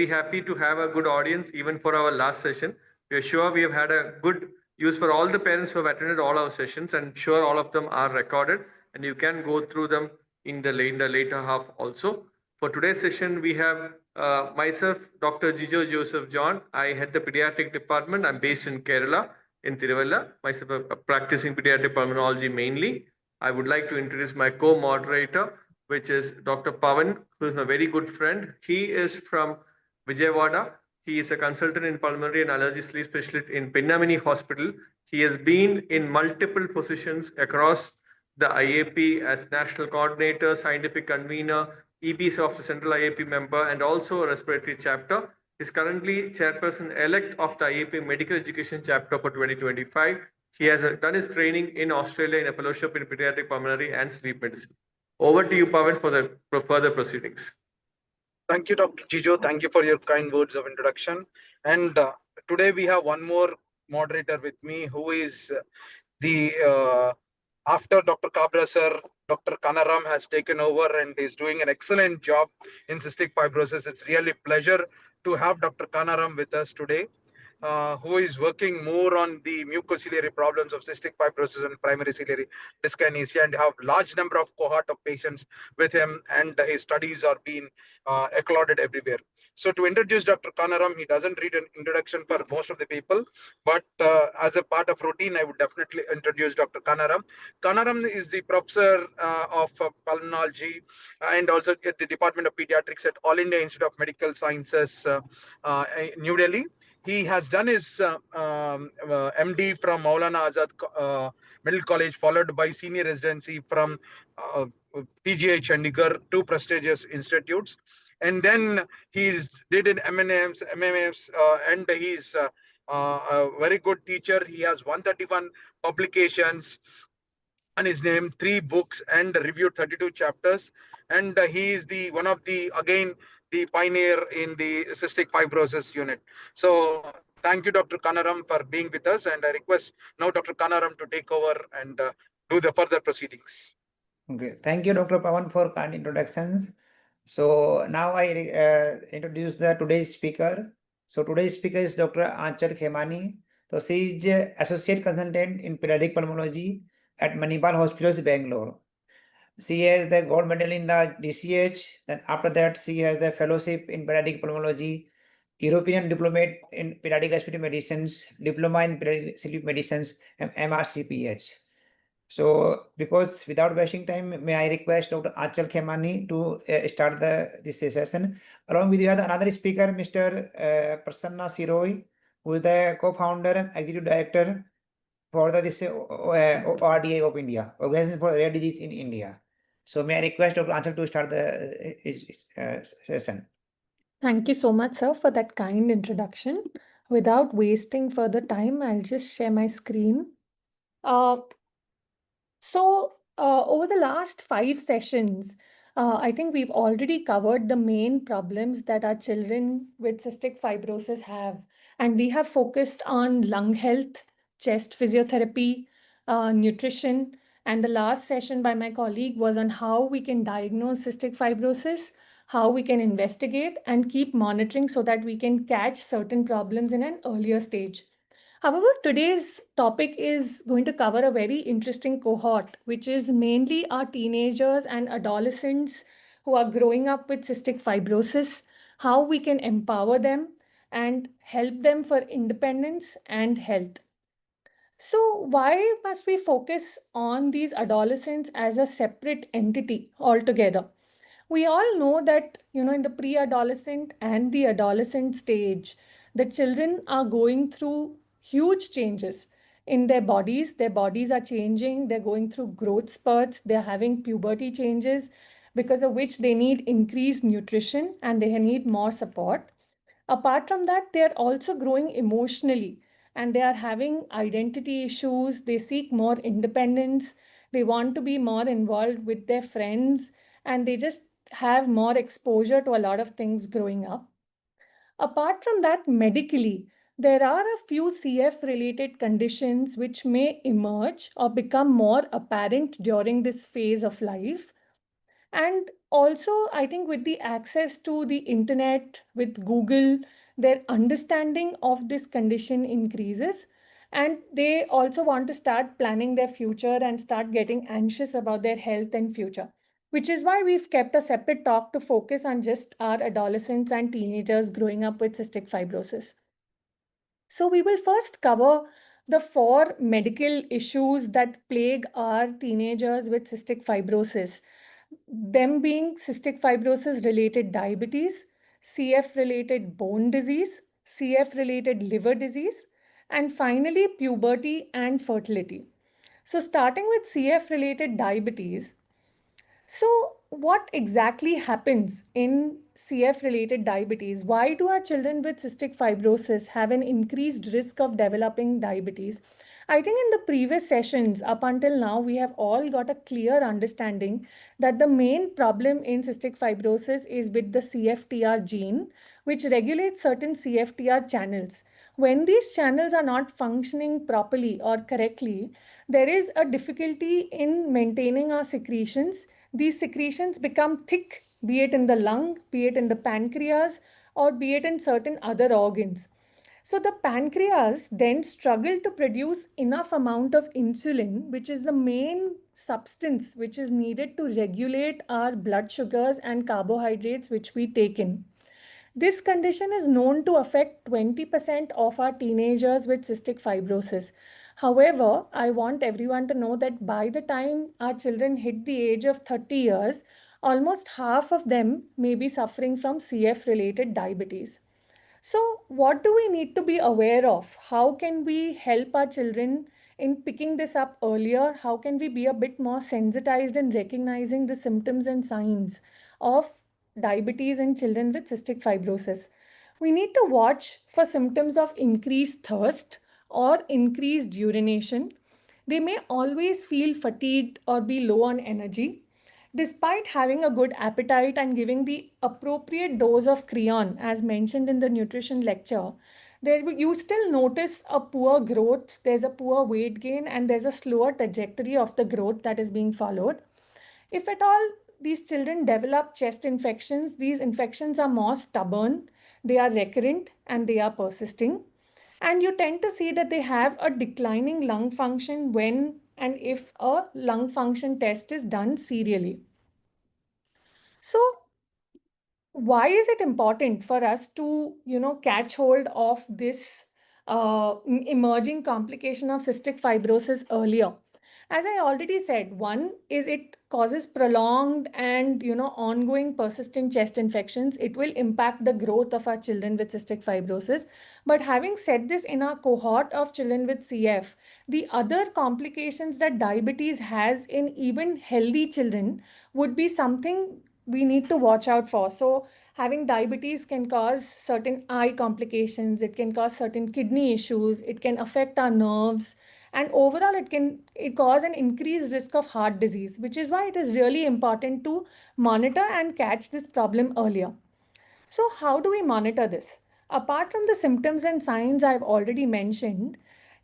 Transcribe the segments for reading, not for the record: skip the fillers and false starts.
very happy to have a good audience even for our last session. We are sure we have had a good use for all the parents who have attended all our sessions, and sure all of them are recorded and you can go through them in the later half also. For today's session, we have myself, Dr. Jijo Joseph John. I head the pediatric department. I'm based in Kerala, in Thiruvalla. Myself, practicing pediatric pulmonology mainly. I would like to introduce my co-moderator, which is Dr. Pawan, who is my very good friend. He is from Vijayawada. He is a consultant in pulmonary and allergy sleep specialist in Khemani Hospital. He has been in multiple positions across the IAP as national coordinator, scientific convener, EBs of the Central IAP member, and also a respiratory chapter. He is currently chairperson-elect of the IAP Medical Education Chapter for 2025. He has done his training in Australia in a fellowship in pediatric pulmonary and sleep medicine. Over to you, Pawan, for the further proceedings. Thank you, Dr. Jijo. Thank you for your kind words of introduction. And today we have one more moderator with me, who is after Dr. Kabra sir, Dr. Kana has taken over and is doing an excellent job in cystic fibrosis. It's really a pleasure to have Dr. Kana with us today, who is working more on the mucociliary problems of cystic fibrosis and primary ciliary dyskinesia, and have large number of cohort of patients with him, and his studies are being applauded everywhere. So to introduce Dr. Kana, he doesn't read an introduction for most of the people, but as a part of routine, I would definitely introduce Dr. Kana. Kana is the professor of pulmonology and also at the Department of Pediatrics at All India Institute of Medical Sciences, New Delhi. He has done his MD from Maulana Azad Medical College, followed by senior residency from PGI Chandigarh, two prestigious institutes. And then he did in MMS, and he's a very good teacher. He has 131 publications on his name, 3 books, and reviewed 32 chapters. And he is the pioneer in the cystic fibrosis unit. So thank you, Dr. Kanaram, for being with us. And I request now Dr. Kanaram to take over and do the further proceedings. Okay. Thank you, Dr. Pawan, for kind introductions. So now I introduce today's speaker. So today's speaker is Dr. Aanchal Khemani. So she is Associate Consultant in Pediatric Pulmonology at Manipal Hospitals, Bengaluru. She has the gold medal in the DCH. Then after that, she has the fellowship in Pediatric Pulmonology, European Diplomate in Pediatric Respiratory Medicines, Diploma in Pediatric Sleep Medicines, and MRCPH. So, because without wasting time, may I request Dr. Aanchal Khemani to start this session. Along with you, another speaker, Mr. Prasanna Shirol, who is the co-founder and executive director for this ORDI of India, Organization for Rare Disease in India. So, may I request Dr. Aanchal to start the session. Thank you so much, sir, for that kind introduction. Without wasting further time, I'll just share my screen. Over the last 5 sessions, I think we've already covered the main problems that our children with cystic fibrosis have. And we have focused on lung health, chest physiotherapy, nutrition. And the last session by my colleague was on how we can diagnose cystic fibrosis, how we can investigate and keep monitoring so that we can catch certain problems in an earlier stage. However, today's topic is going to cover a very interesting cohort, which is mainly our teenagers and adolescents who are growing up with cystic fibrosis, how we can empower them and help them for independence and health. So why must we focus on these adolescents as a separate entity altogether? We all know that, in the pre-adolescent and the adolescent stage, the children are going through huge changes in their bodies. Their bodies are changing. They're going through growth spurts. They're having puberty changes, because of which they need increased nutrition and they need more support. Apart from that, they're also growing emotionally and they are having identity issues. They seek more independence. They want to be more involved with their friends, and they just have more exposure to a lot of things growing up. Apart from that, medically, there are a few CF-related conditions which may emerge or become more apparent during this phase of life. And also, I think with the access to the internet, with Google, their understanding of this condition increases. And they also want to start planning their future and start getting anxious about their health and future, which is why we've kept a separate talk to focus on just our adolescents and teenagers growing up with cystic fibrosis. So we will first cover the 4 medical issues that plague our teenagers with cystic fibrosis. Them being cystic fibrosis related diabetes, CF related bone disease, CF related liver disease, and finally puberty and fertility. So starting with CF related diabetes, so, what exactly happens in CF related diabetes? Why do our children with cystic fibrosis have an increased risk of developing diabetes? I think in the previous sessions, up until now, we have all got a clear understanding that the main problem in cystic fibrosis is with the CFTR gene, which regulates certain CFTR channels. When these channels are not functioning properly or correctly, there is a difficulty in maintaining our secretions. These secretions become thick, be it in the lung, be it in the pancreas, or be it in certain other organs. So the pancreas then struggle to produce enough amount of insulin, which is the main substance which is needed to regulate our blood sugars and carbohydrates which we take in. This condition is known to affect 20% of our teenagers with cystic fibrosis. However, I want everyone to know that by the time our children hit the age of 30 years, almost half of them may be suffering from CF related diabetes. So, what do we need to be aware of? How can we help our children in picking this up earlier? How can we be a bit more sensitized in recognizing the symptoms and signs of diabetes in children with cystic fibrosis? We need to watch for symptoms of increased thirst or increased urination. They may always feel fatigued or be low on energy. Despite having a good appetite and giving the appropriate dose of creon, as mentioned in the nutrition lecture, you still notice a poor growth, there's a poor weight gain, and there's a slower trajectory of the growth that is being followed. If at all these children develop chest infections, these infections are more stubborn, they are recurrent, and they are persisting. And you tend to see that they have a declining lung function when and if a lung function test is done serially. So, why is it important for us to, catch hold of this emerging complication of cystic fibrosis earlier? As I already said, one is it causes prolonged and, ongoing persistent chest infections. It will impact the growth of our children with cystic fibrosis. But having said this, in our cohort of children with CF, the other complications that diabetes has in even healthy children would be something we need to watch out for. So having diabetes can cause certain eye complications, it can cause certain kidney issues, it can affect our nerves, and overall it cause an increased risk of heart disease, which is why it is really important to monitor and catch this problem earlier. So how do we monitor this? Apart from the symptoms and signs I've already mentioned,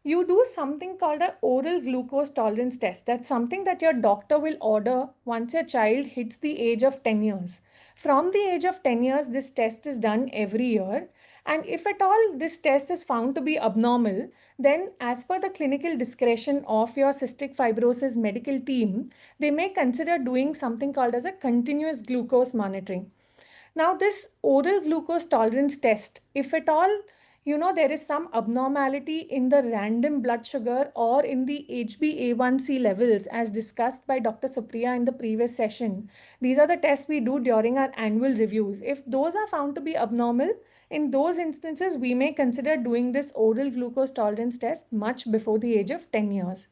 you do something called an oral glucose tolerance test. That's something that your doctor will order once your child hits the age of 10 years. From the age of 10 years, this test is done every year. And if at all this test is found to be abnormal, then as per the clinical discretion of your cystic fibrosis medical team, they may consider doing something called as a continuous glucose monitoring. Now, this oral glucose tolerance test, if at all, there is some abnormality in the random blood sugar or in the HbA1c levels, as discussed by Dr. Supriya in the previous session. These are the tests we do during our annual reviews. If those are found to be abnormal, in those instances, we may consider doing this oral glucose tolerance test much before the age of 10 years.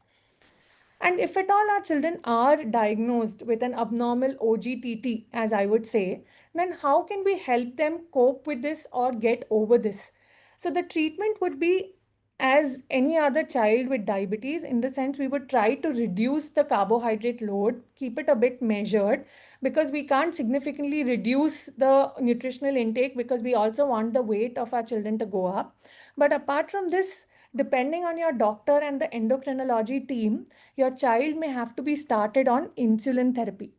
And if at all our children are diagnosed with an abnormal OGTT, as I would say, then how can we help them cope with this or get over this? So the treatment would be as any other child with diabetes, in the sense we would try to reduce the carbohydrate load, keep it a bit measured, because we can't significantly reduce the nutritional intake because we also want the weight of our children to go up. But apart from this, depending on your doctor and the endocrinology team, your child may have to be started on insulin therapy.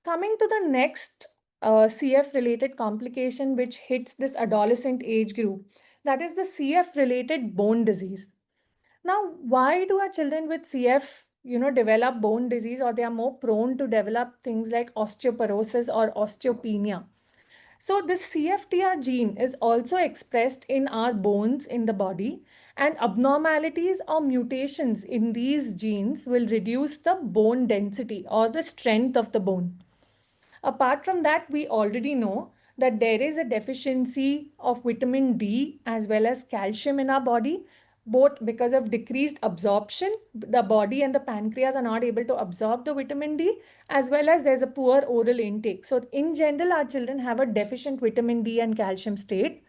Coming to the next CF related complication which hits this adolescent age group, that is the CF related bone disease. Now, why do our children with CF, develop bone disease, or they are more prone to develop things like osteoporosis or osteopenia? So this CFTR gene is also expressed in our bones in the body, and abnormalities or mutations in these genes will reduce the bone density or the strength of the bone. Apart from that, we already know that there is a deficiency of vitamin D as well as calcium in our body, both because of decreased absorption. The body and the pancreas are not able to absorb the vitamin D, as well as there's a poor oral intake. So in general, our children have a deficient vitamin D and calcium state.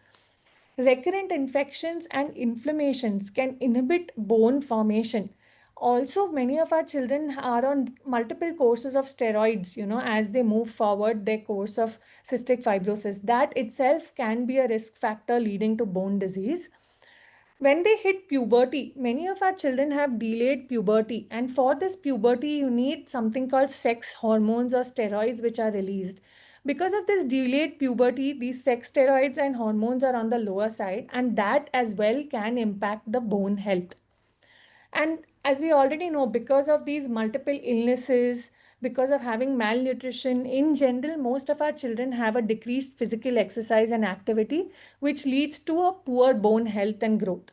Recurrent infections and inflammations can inhibit bone formation. Also, many of our children are on multiple courses of steroids, as they move forward their course of cystic fibrosis. That itself can be a risk factor leading to bone disease. When they hit puberty, many of our children have delayed puberty, and for this puberty, you need something called sex hormones or steroids, which are released. Because of this delayed puberty, these sex steroids and hormones are on the lower side, and that as well can impact the bone health. And as we already know, because of these multiple illnesses, because of having malnutrition, in general, most of our children have a decreased physical exercise and activity, which leads to a poor bone health and growth.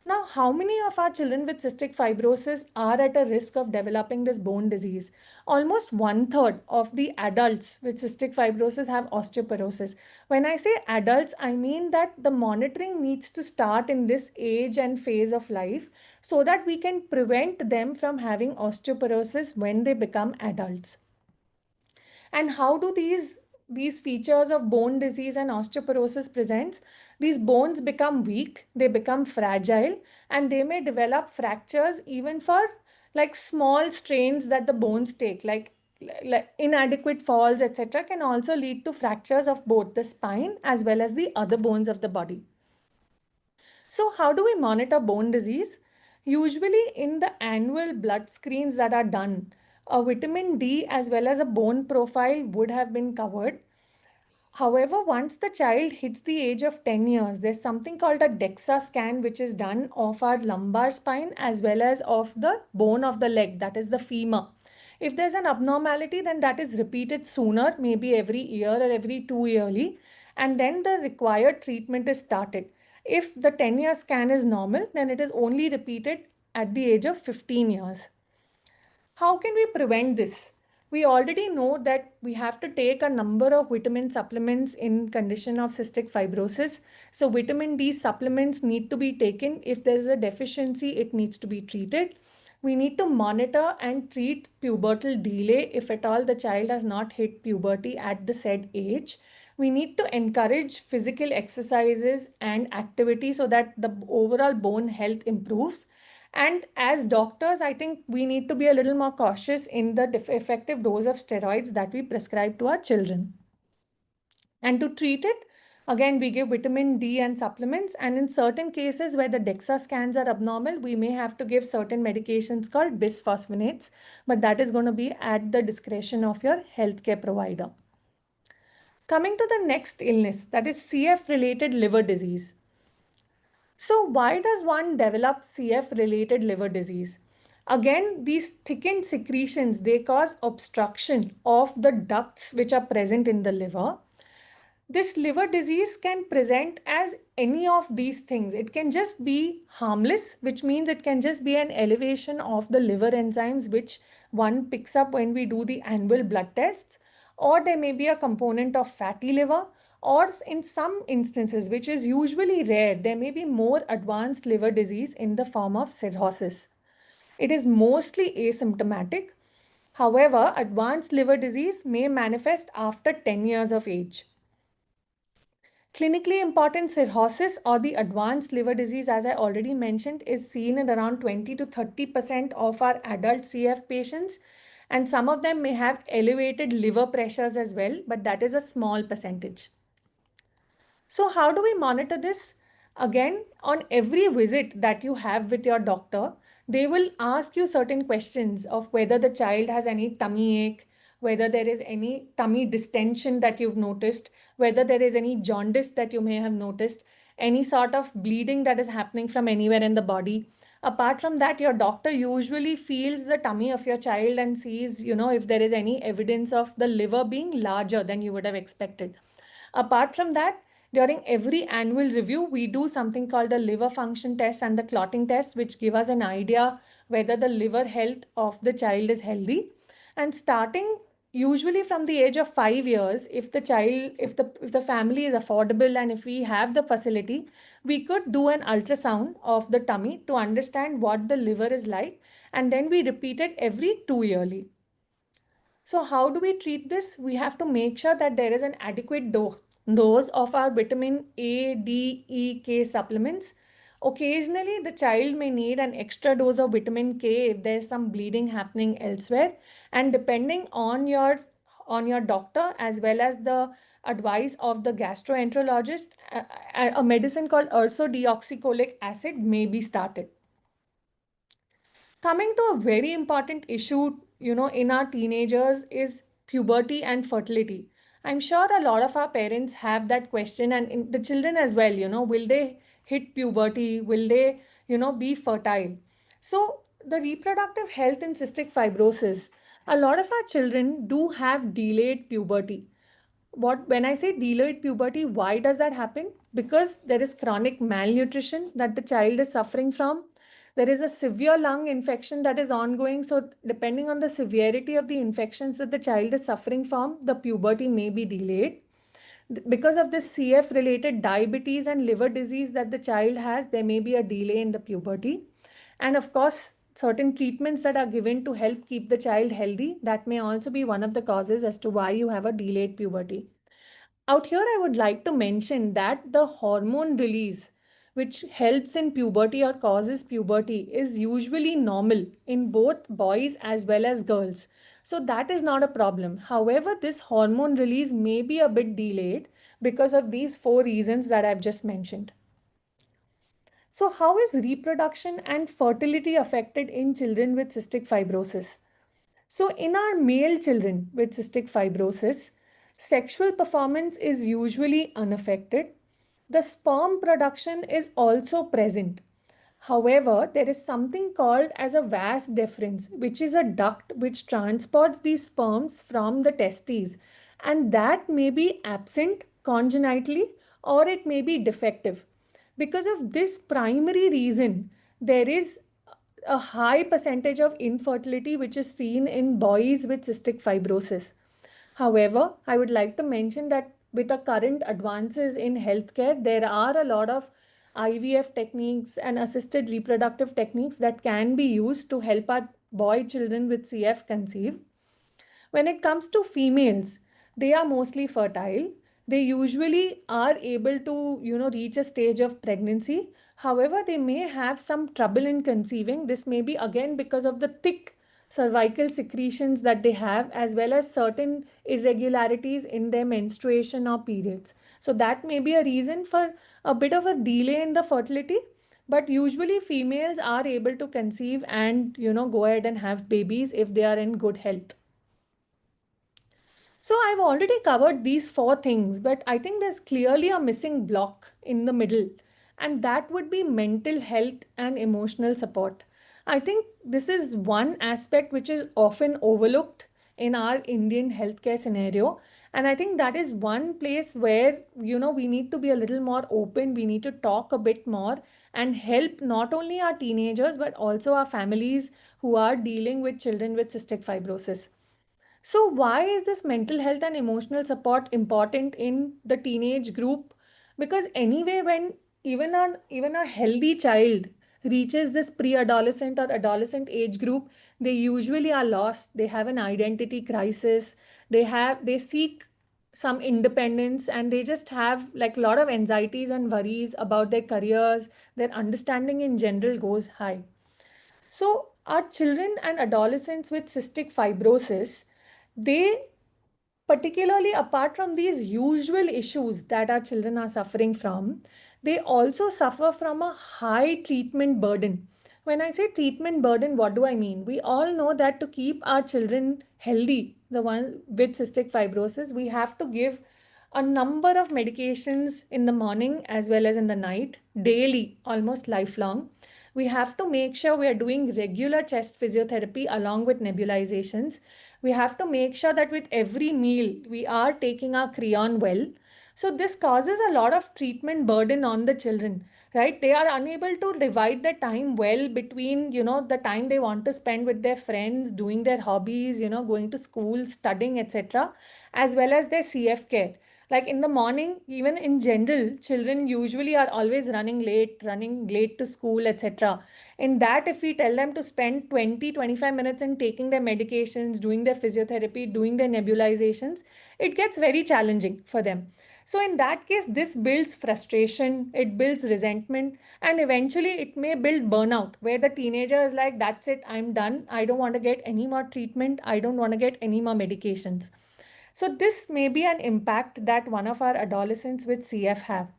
Now, how many of our children with cystic fibrosis are at a risk of developing this bone disease? Almost 1/3 of the adults with cystic fibrosis have osteoporosis. When I say adults, I mean that the monitoring needs to start in this age and phase of life so that we can prevent them from having osteoporosis when they become adults. And how do these features of bone disease and osteoporosis presents? These bones become weak, they become fragile, and they may develop fractures even for like small strains that the bones take, like inadequate falls, etc., can also lead to fractures of both the spine as well as the other bones of the body. So how do we monitor bone disease? Usually in the annual blood screens that are done, a vitamin D as well as a bone profile would have been covered. However, once the child hits the age of 10 years, there's something called a DEXA scan, which is done of our lumbar spine as well as of the bone of the leg, that is the femur. If there's an abnormality, then that is repeated sooner, maybe every year or every 2 yearly, and then the required treatment is started. If the 10-year scan is normal, then it is only repeated at the age of 15 years. How can we prevent this? We already know that we have to take a number of vitamin supplements in condition of cystic fibrosis. So vitamin D supplements need to be taken. If there is a deficiency, it needs to be treated. We need to monitor and treat pubertal delay if at all the child has not hit puberty at the said age. We need to encourage physical exercises and activity so that the overall bone health improves. And as doctors, I think we need to be a little more cautious in the effective dose of steroids that we prescribe to our children. And to treat it, again, we give vitamin D and supplements. And in certain cases where the DEXA scans are abnormal, we may have to give certain medications called bisphosphonates, but that is going to be at the discretion of your healthcare provider. Coming to the next illness, that is CF-related liver disease. So why does one develop CF-related liver disease? Again, these thickened secretions, they cause obstruction of the ducts which are present in the liver. This liver disease can present as any of these things. It can just be harmless, which means it can just be an elevation of the liver enzymes which one picks up when we do the annual blood tests, or there may be a component of fatty liver, or in some instances, which is usually rare, there may be more advanced liver disease in the form of cirrhosis. It is mostly asymptomatic. However, advanced liver disease may manifest after 10 years of age. Clinically important cirrhosis or the advanced liver disease, as I already mentioned, is seen in around 20 to 30% of our adult CF patients. And some of them may have elevated liver pressures as well, but that is a small percentage. So how do we monitor this? Again, on every visit that you have with your doctor, they will ask you certain questions of whether the child has any tummy ache, whether there is any tummy distension that you've noticed, whether there is any jaundice that you may have noticed, any sort of bleeding that is happening from anywhere in the body. Apart from that, your doctor usually feels the tummy of your child and sees, if there is any evidence of the liver being larger than you would have expected. Apart from that, during every annual review, we do something called the liver function test and the clotting test, which give us an idea whether the liver health of the child is healthy. And starting usually from the age of 5 years, if the family is affordable and if we have the facility, we could do an ultrasound of the tummy to understand what the liver is like, and then we repeat it every 2 yearly. So how do we treat this? We have to make sure that there is an adequate dose of our vitamin A, D, E, K supplements. Occasionally, the child may need an extra dose of vitamin K if there's some bleeding happening elsewhere. And depending on your doctor as well as the advice of the gastroenterologist, a medicine called ursodeoxycholic acid may be started. Coming to a very important issue, in our teenagers is puberty and fertility. I'm sure a lot of our parents have that question, and the children as well, will they hit puberty? Will they, be fertile? So, the reproductive health in cystic fibrosis, a lot of our children do have delayed puberty. When I say delayed puberty, why does that happen? Because there is chronic malnutrition that the child is suffering from. There is a severe lung infection that is ongoing. So depending on the severity of the infections that the child is suffering from, the puberty may be delayed. Because of this CF related diabetes and liver disease that the child has, there may be a delay in the puberty. And of course, certain treatments that are given to help keep the child healthy, that may also be one of the causes as to why you have a delayed puberty. Out here, I would like to mention that the hormone release, which helps in puberty or causes puberty, is usually normal in both boys as well as girls. So that is not a problem. However, this hormone release may be a bit delayed because of these 4 reasons that I've just mentioned. So how is reproduction and fertility affected in children with cystic fibrosis? So in our male children with cystic fibrosis, sexual performance is usually unaffected. The sperm production is also present. However, there is something called as a vas deferens, which is a duct which transports these sperms from the testes, and that may be absent congenitally or it may be defective. Because of this primary reason, there is a high percentage of infertility which is seen in boys with cystic fibrosis. However, I would like to mention that with the current advances in healthcare, there are a lot of IVF techniques and assisted reproductive techniques that can be used to help our boy children with CF conceive. When it comes to females, they are mostly fertile. They usually are able to, reach a stage of pregnancy. However, they may have some trouble in conceiving. This may be again because of the thick cervical secretions that they have, as well as certain irregularities in their menstruation or periods. So that may be a reason for a bit of a delay in the fertility. But usually females are able to conceive and, go ahead and have babies if they are in good health. So I've already covered these 4 things, but I think there's clearly a missing block in the middle, and that would be mental health and emotional support. I think this is one aspect which is often overlooked in our Indian healthcare scenario. And I think that is one place where, we need to be a little more open. We need to talk a bit more and help not only our teenagers, but also our families who are dealing with children with cystic fibrosis. So why is this mental health and emotional support important in the teenage group? Because anyway, when even a healthy child reaches this pre-adolescent or adolescent age group, they usually are lost. They have an identity crisis. They seek some independence, and they just have like a lot of anxieties and worries about their careers. Their understanding in general goes high. So our children and adolescents with cystic fibrosis, they particularly apart from these usual issues that our children are suffering from, they also suffer from a high treatment burden. When I say treatment burden, what do I mean? We all know that to keep our children healthy, the one with cystic fibrosis, we have to give a number of medications in the morning as well as in the night, daily, almost lifelong. We have to make sure we are doing regular chest physiotherapy along with nebulizations. We have to make sure that with every meal, we are taking our creon well. So this causes a lot of treatment burden on the children, right? They are unable to divide their time well between, the time they want to spend with their friends, doing their hobbies, going to school, studying, etc., as well as their CF care. Like in the morning, even in general, children usually are always running late to school, etc. In that, if we tell them to spend 20-25 minutes in taking their medications, doing their physiotherapy, doing their nebulizations, it gets very challenging for them. So in that case, this builds frustration, it builds resentment, and eventually it may build burnout, where the teenager is like, that's it, I'm done. I don't want to get any more treatment. I don't want to get any more medications. So this may be an impact that one of our adolescents with CF have.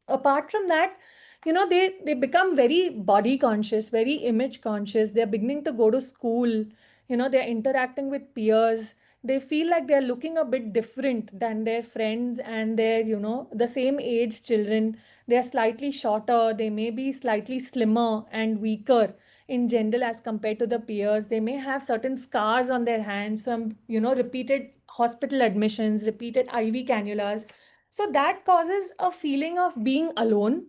Apart from that, they become very body conscious, very image conscious. They're beginning to go to school, they're interacting with peers. They feel like they're looking a bit different than their friends and their, the same age children. They're slightly shorter, they may be slightly slimmer and weaker in general as compared to the peers. They may have certain scars on their hands from, repeated hospital admissions, repeated IV cannulas. So that causes a feeling of being alone,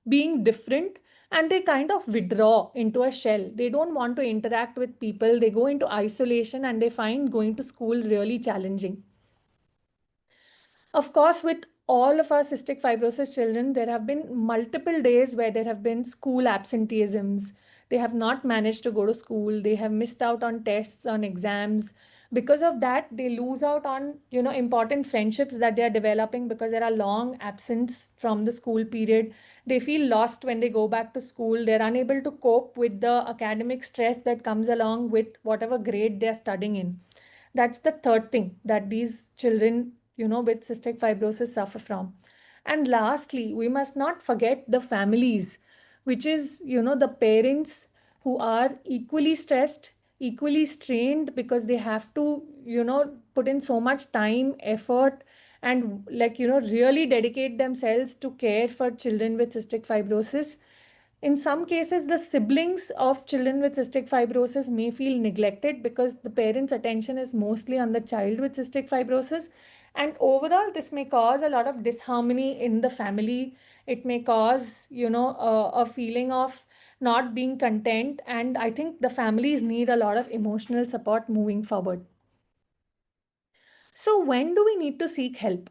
being different, and they kind of withdraw into a shell. They don't want to interact with people. They go into isolation and they find going to school really challenging. Of course, with all of our cystic fibrosis children, there have been multiple days where there have been school absenteeisms. They have not managed to go to school. They have missed out on tests, on exams. Because of that, they lose out on, important friendships that they are developing because there are long absence from the school period. They feel lost when they go back to school. They're unable to cope with the academic stress that comes along with whatever grade they're studying in. That's the third thing that these children, with cystic fibrosis suffer from. And lastly, we must not forget the families, which is, the parents who are equally stressed, equally strained because they have to, put in so much time, effort, and really dedicate themselves to care for children with cystic fibrosis. In some cases, the siblings of children with cystic fibrosis may feel neglected because the parent's attention is mostly on the child with cystic fibrosis. And overall, this may cause a lot of disharmony in the family. It may cause, a feeling of not being content. And I think the families need a lot of emotional support moving forward. So when do we need to seek help?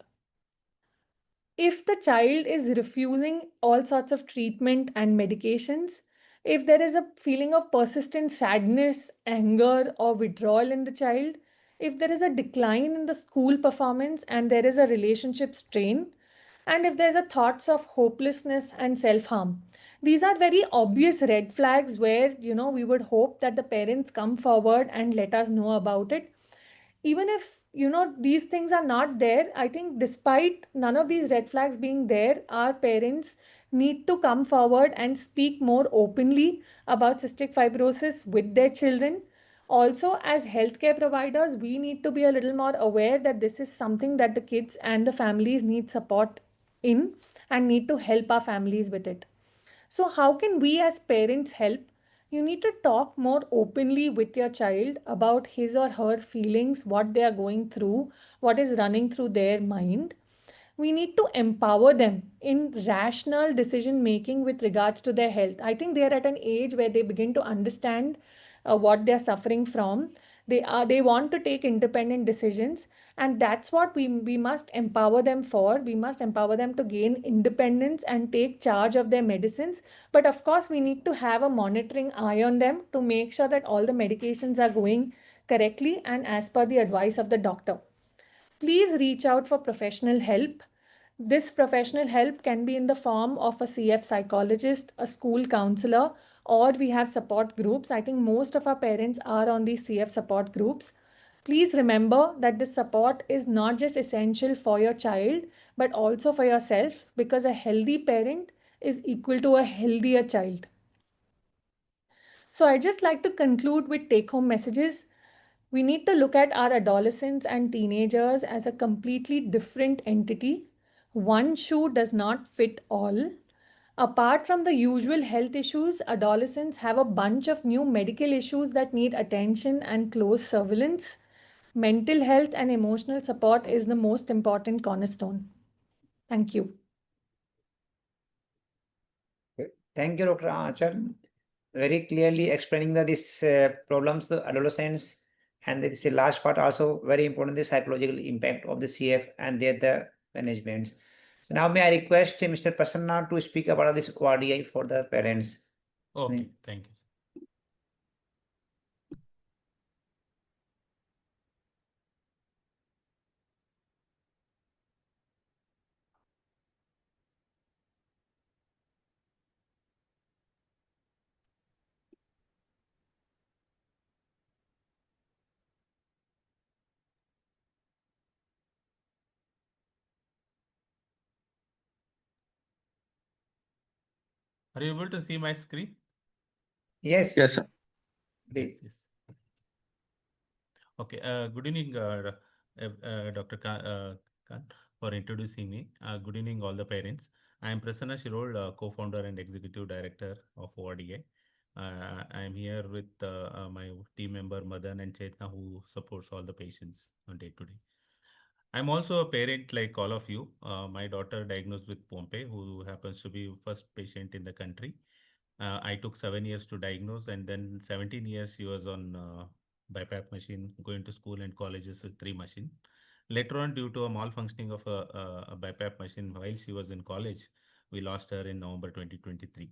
If the child is refusing all sorts of treatment and medications, if there is a feeling of persistent sadness, anger, or withdrawal in the child, if there is a decline in the school performance and there is a relationship strain, and if there's a thoughts of hopelessness and self-harm, these are very obvious red flags where we would hope that the parents come forward and let us know about it. Even if these things are not there, I think despite none of these red flags being there, our parents need to come forward and speak more openly about cystic fibrosis with their children. Also, as healthcare providers, we need to be a little more aware that this is something that the kids and the families need support in and need to help our families with it. So how can we as parents help? You need to talk more openly with your child about his or her feelings, what they are going through, what is running through their mind. We need to empower them in rational decision making with regards to their health. I think they are at an age where they begin to understand what they are suffering from. They want to take independent decisions, and that's what we must empower them for. We must empower them to gain independence and take charge of their medicines. But of course, we need to have a monitoring eye on them to make sure that all the medications are going correctly and as per the advice of the doctor. Please reach out for professional help. This professional help can be in the form of a CF psychologist, a school counselor, or we have support groups. I think most of our parents are on these CF support groups. Please remember that this support is not just essential for your child, but also for yourself, because a healthy parent is equal to a healthier child. So I'd just like to conclude with take-home messages. We need to look at our adolescents and teenagers as a completely different entity. One shoe does not fit all. Apart from the usual health issues, adolescents have a bunch of new medical issues that need attention and close surveillance. Mental health and emotional support is the most important cornerstone. Thank you. Thank you, Dr. Aanchal. Very clearly explaining this problems to adolescents, and this is the last part also very important, the psychological impact of the CF and the management. So now may I request Mr. Prasanna to speak about this ORDI for the parents. Okay, thank you. Are you able to see my screen? Yes. Yes, sir. Please. Yes. Okay. Good evening, Dr. Khan, for introducing me. Good evening, all the parents. I am Prasanna Shirol, co-founder and executive director of ORDI. I am here with my team member Madan and Chetna, who supports all the patients on day to day. I'm also a parent like all of you. My daughter diagnosed with Pompe, who happens to be first patient in the country. I took 7 years to diagnose, and then 17 years she was on BiPAP machine, going to school and colleges with 3 machine. Later on, due to a malfunctioning of a BiPAP machine while she was in college, we lost her in November 2023.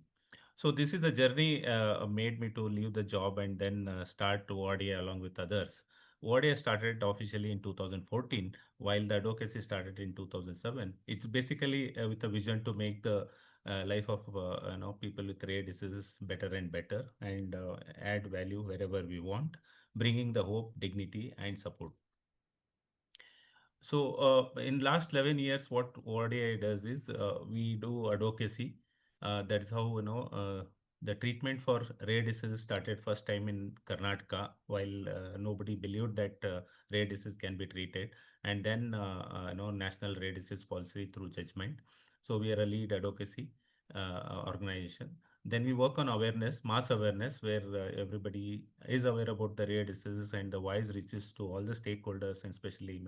So this is a journey made me to leave the job and then start ORDI along with others. ORDI started officially in 2014, while the advocacy started in 2007. It's basically with a vision to make the life of people with rare diseases better and better, and add value wherever we want, bringing the hope, dignity, and support. So in last 11 years, what ORDI does is we do advocacy. That is how the treatment for rare diseases started first time in Karnataka, while nobody believed that rare disease can be treated, and then national rare disease policy through judgment. So we are a lead advocacy organization. Then we work on awareness, mass awareness, where everybody is aware about the rare diseases and the voice reaches to all the stakeholders and especially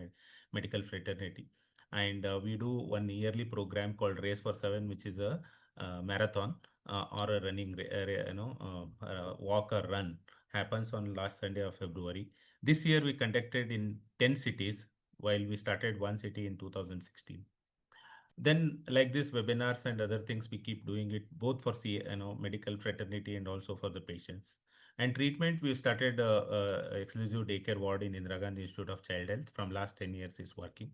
medical fraternity. And we do one yearly program called Race for Seven, which is a marathon or a running, walk or run. Happens on last Sunday of February. This year we conducted in 10 cities, while we started one city in 2016. Then like this webinars and other things, we keep doing it both for medical fraternity and also for the patients. And treatment, we started exclusive daycare ward in Indira Gandhi Institute of Child Health. From last 10 years is working,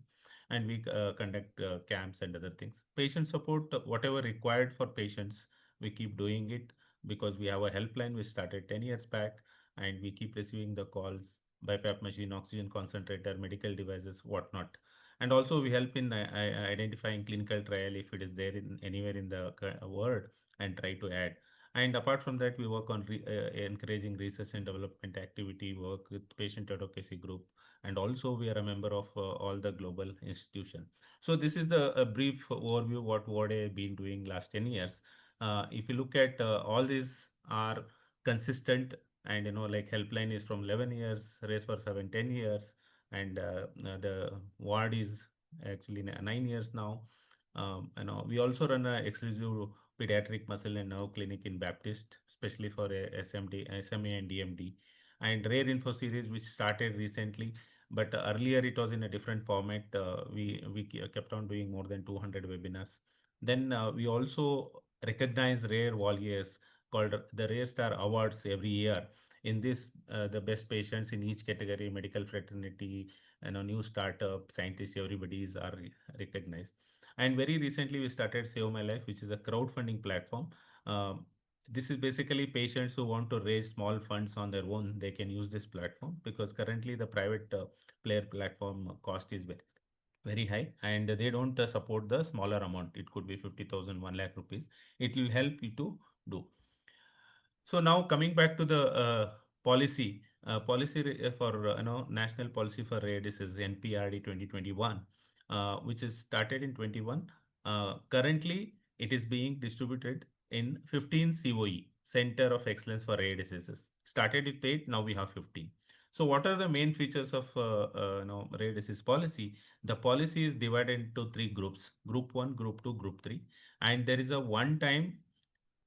and we conduct camps and other things. Patient support, whatever required for patients, we keep doing it, because we have a helpline we started 10 years back, and we keep receiving the calls, BiPAP machine, oxygen concentrator, medical devices, whatnot. And also we help in identifying clinical trial if it is there in anywhere in the world, and try to add. And apart from that, we work on encouraging research and development activity, work with patient advocacy group, and also we are a member of all the global institution. So this is the a brief overview what I have been doing last 10 years. If you look at all these are consistent, and like helpline is from 11 years, race for 7, 10 years, and the ward is actually 9 years now. We also run an exclusive pediatric muscle and nerve clinic in Baptist, especially for SMD, SMA and DMD, and rare info series which started recently. But earlier it was in a different format. We kept on doing more than 200 webinars. Then we also recognize rare volunteers called the Rare Star Awards every year. In this, the best patients in each category, medical fraternity, new startup, scientists, everybody's are recognized. And very recently, we started Save My Life, which is a crowdfunding platform. This is basically patients who want to raise small funds on their own. They can use this platform, because currently the private player platform cost is very high, and they don't support the smaller amount. It could be 50,000, 1 lakh rupees. It will help you to do. So now coming back to the policy, for National Policy for Rare Diseases (NPRD) 2021, which is started in 21. Currently, it is being distributed in 15 COE Center of Excellence for Rare Diseases. Started with 8, now we have 15. So what are the main features of rare disease policy? The policy is divided into 3 groups: Group 1, Group 2, Group 3, and there is a one-time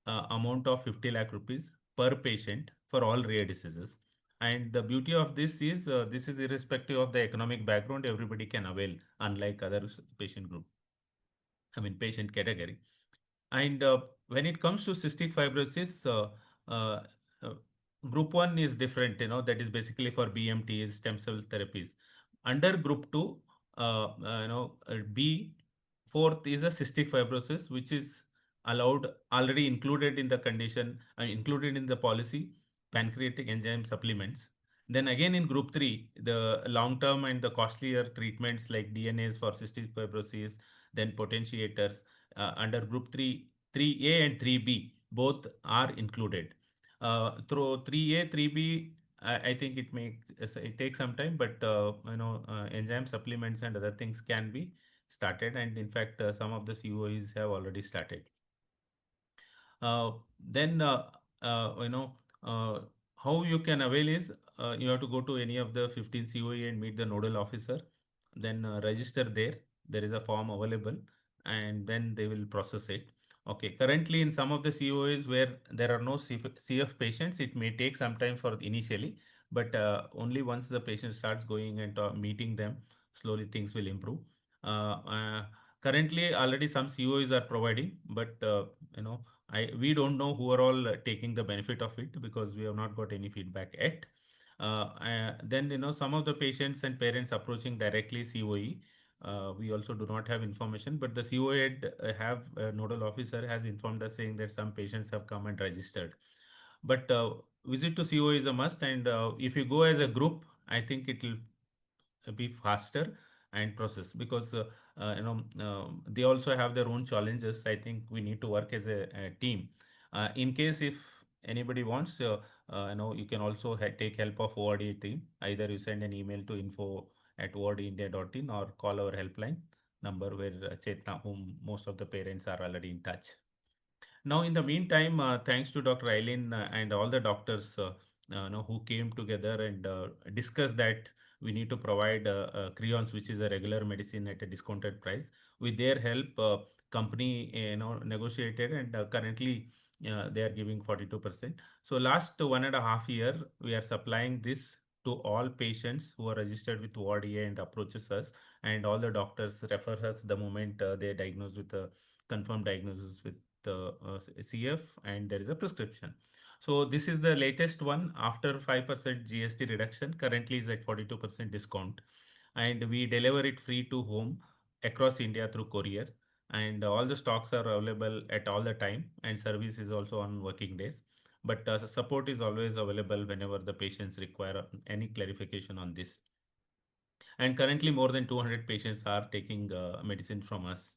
amount of 50 lakh rupees per patient for all rare diseases. And the beauty of this is irrespective of the economic background, everybody can avail, unlike other patient group, patient category. And when it comes to cystic fibrosis, uh, uh, group 1 is different, that is basically for BMTs, stem cell therapies. Under group 2, B, fourth is a cystic fibrosis, which is allowed, already included in the condition, included in the policy, pancreatic enzyme supplements. Then again in group 3, the long-term and the costlier treatments like DNAs for cystic fibrosis, then potentiators, under group 3, 3A and 3B, both are included. Through 3A, 3B, I think it takes some time, but enzyme supplements and other things can be started, and in fact, some of the COEs have already started. Then how you can avail is you have to go to any of the 15 COE and meet the nodal officer, then register there. There is a form available, and then they will process it. Okay, currently in some of the COEs where there are no CF patients, it may take some time for initially, but only once the patient starts going and meeting them, slowly things will improve. Currently, already some COEs are providing, but we don't know who are all taking the benefit of it, because we have not got any feedback yet. Then some of the patients and parents approaching directly COE, we also do not have information, but the COE have nodal officer has informed us saying that some patients have come and registered. But visit to COE is a must, and if you go as a group, I think it will be faster and process, because they also have their own challenges. I think we need to work as a team. In case if anybody wants, you can also take help of ORDI team. Either you send an email to info@ordindia.in or call our helpline number, where Chetna, whom most of the parents are already in touch. Now, in the meantime, thanks to Dr. Eileen and all the doctors who came together and discussed that we need to provide crayons, which is a regular medicine at a discounted price. With their help, company negotiated, and currently they are giving 42%. So last 1.5 year, we are supplying this to all patients who are registered with ORDI and approaches us, and all the doctors refer us the moment they are diagnosed with a confirmed diagnosis with CF, and there is a prescription. So this is the latest one after 5% GST reduction. Currently is at 42% discount, and we deliver it free to home across India through courier. And all the stocks are available at all the time, and service is also on working days. But support is always available whenever the patients require any clarification on this. And currently more than 200 patients are taking medicine from us.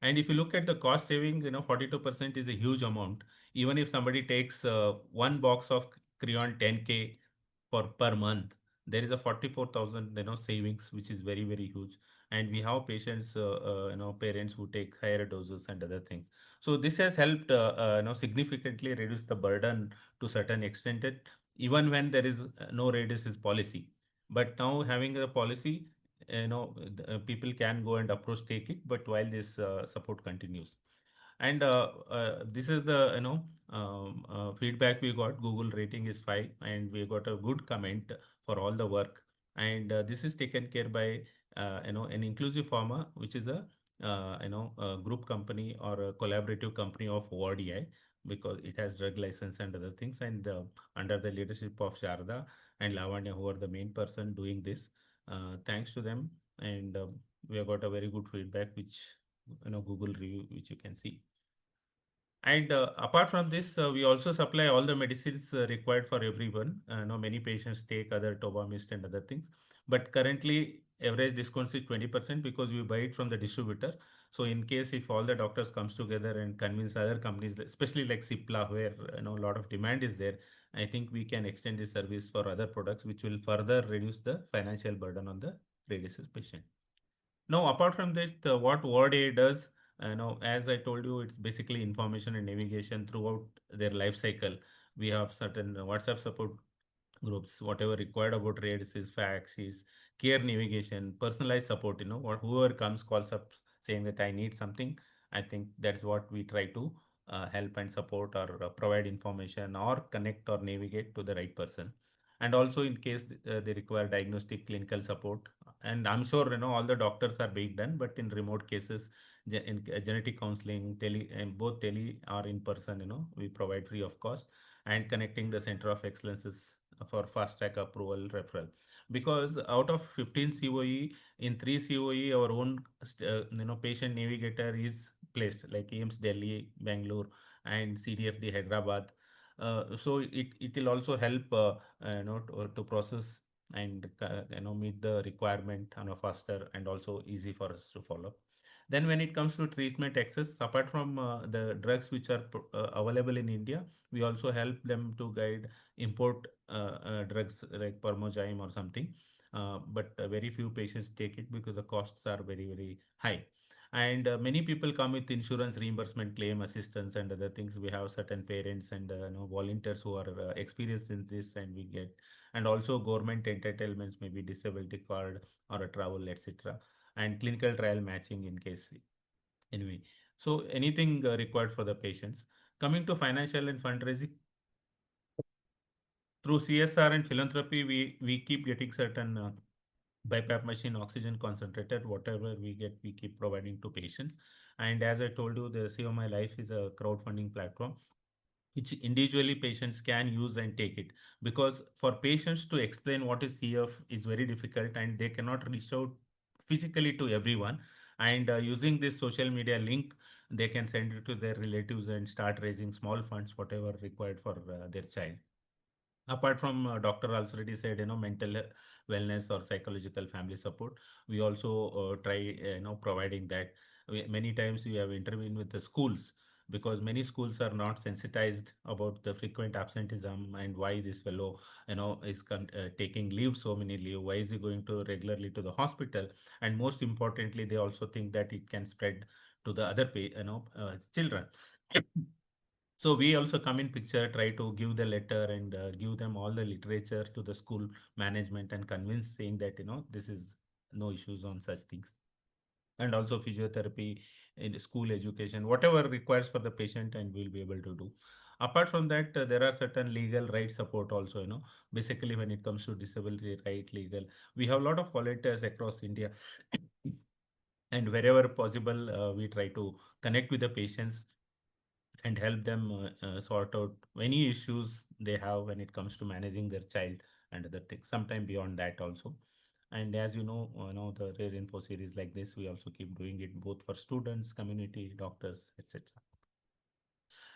And if you look at the cost saving, 42% is a huge amount. Even if somebody takes one box of crayon 10K per month, there is a 44,000 savings, which is very, very huge. And we have patients, parents who take higher doses and other things. So this has helped significantly reduce the burden to certain extent, even when there is no rare disease policy. But now having a policy, people can go and approach take it, but while this support continues. And this is the feedback we got. Google rating is 5, and we got a good comment for all the work. And this is taken care by an inclusive pharma, which is a group company or a collaborative company of ORDI, because it has drug license and other things, and under the leadership of Sharda and Lavanya, who are the main person doing this. Thanks to them, and we have got a very good feedback, which Google review, which you can see. And apart from this, we also supply all the medicines required for everyone. Many patients take other Tobamist and other things, but currently average discount is 20% because we buy it from the distributor. So in case if all the doctors comes together and convince other companies, especially like Cipla, where a lot of demand is there, I think we can extend this service for other products, which will further reduce the financial burden on the rare disease patient. Now, apart from that, what ORDI does, as I told you, it's basically information and navigation throughout their life cycle. We have certain WhatsApp support groups, whatever required about rare disease, facts, is care navigation, personalized support. Whoever comes calls up saying that I need something. I think that's what we try to help and support or provide information or connect or navigate to the right person. And also in case they require diagnostic clinical support, and I'm sure all the doctors are being done, but in remote cases, in genetic counseling, tele and both tele or in person, we provide free of cost, and connecting the center of excellences for fast track approval referral. Because out of 15 COE, in 3 COE, our own patient navigator is placed, like AIIMS Delhi, Bangalore, and CDFD Hyderabad. So it will also help to process and meet the requirement on a faster and also easy for us to follow. Then when it comes to treatment access, apart from the drugs which are available in India, we also help them to guide import drugs like Permozyme or something. But very few patients take it because the costs are very, very high. And many people come with insurance reimbursement claim assistance and other things. We have certain parents and volunteers who are experienced in this, and we get, and also government entitlements, maybe disability card or a travel, etc., and clinical trial matching in case anyway. So anything required for the patients. Coming to financial and fundraising, through CSR and philanthropy, we keep getting certain BiPAP machine, oxygen concentrator, whatever we get, we keep providing to patients. And as I told you, the Save My Life is a crowdfunding platform which individually patients can use and take it, because for patients to explain what is CF is very difficult and they cannot reach out physically to everyone. And using this social media link, they can send it to their relatives and start raising small funds, whatever required for their child. Apart from doctor already said, mental wellness or psychological family support, we also try providing that. Many times we have intervened with the schools, because many schools are not sensitized about the frequent absenteeism and why this fellow is taking leave, so many leave, why is he going to regularly to the hospital, and most importantly they also think that it can spread to the other children. So we also come in picture, try to give the letter and give them all the literature to the school management and convince, saying that this is no issues on such things. And also physiotherapy in school education, whatever requires for the patient, and we'll be able to do. Apart from that, there are certain legal right support also, basically when it comes to disability right legal, we have a lot of volunteers across India. And wherever possible, we try to connect with the patients and help them sort out any issues they have when it comes to managing their child and other things, sometime beyond that also. And as the rare info series like this, we also keep doing it both for students, community, doctors, etc.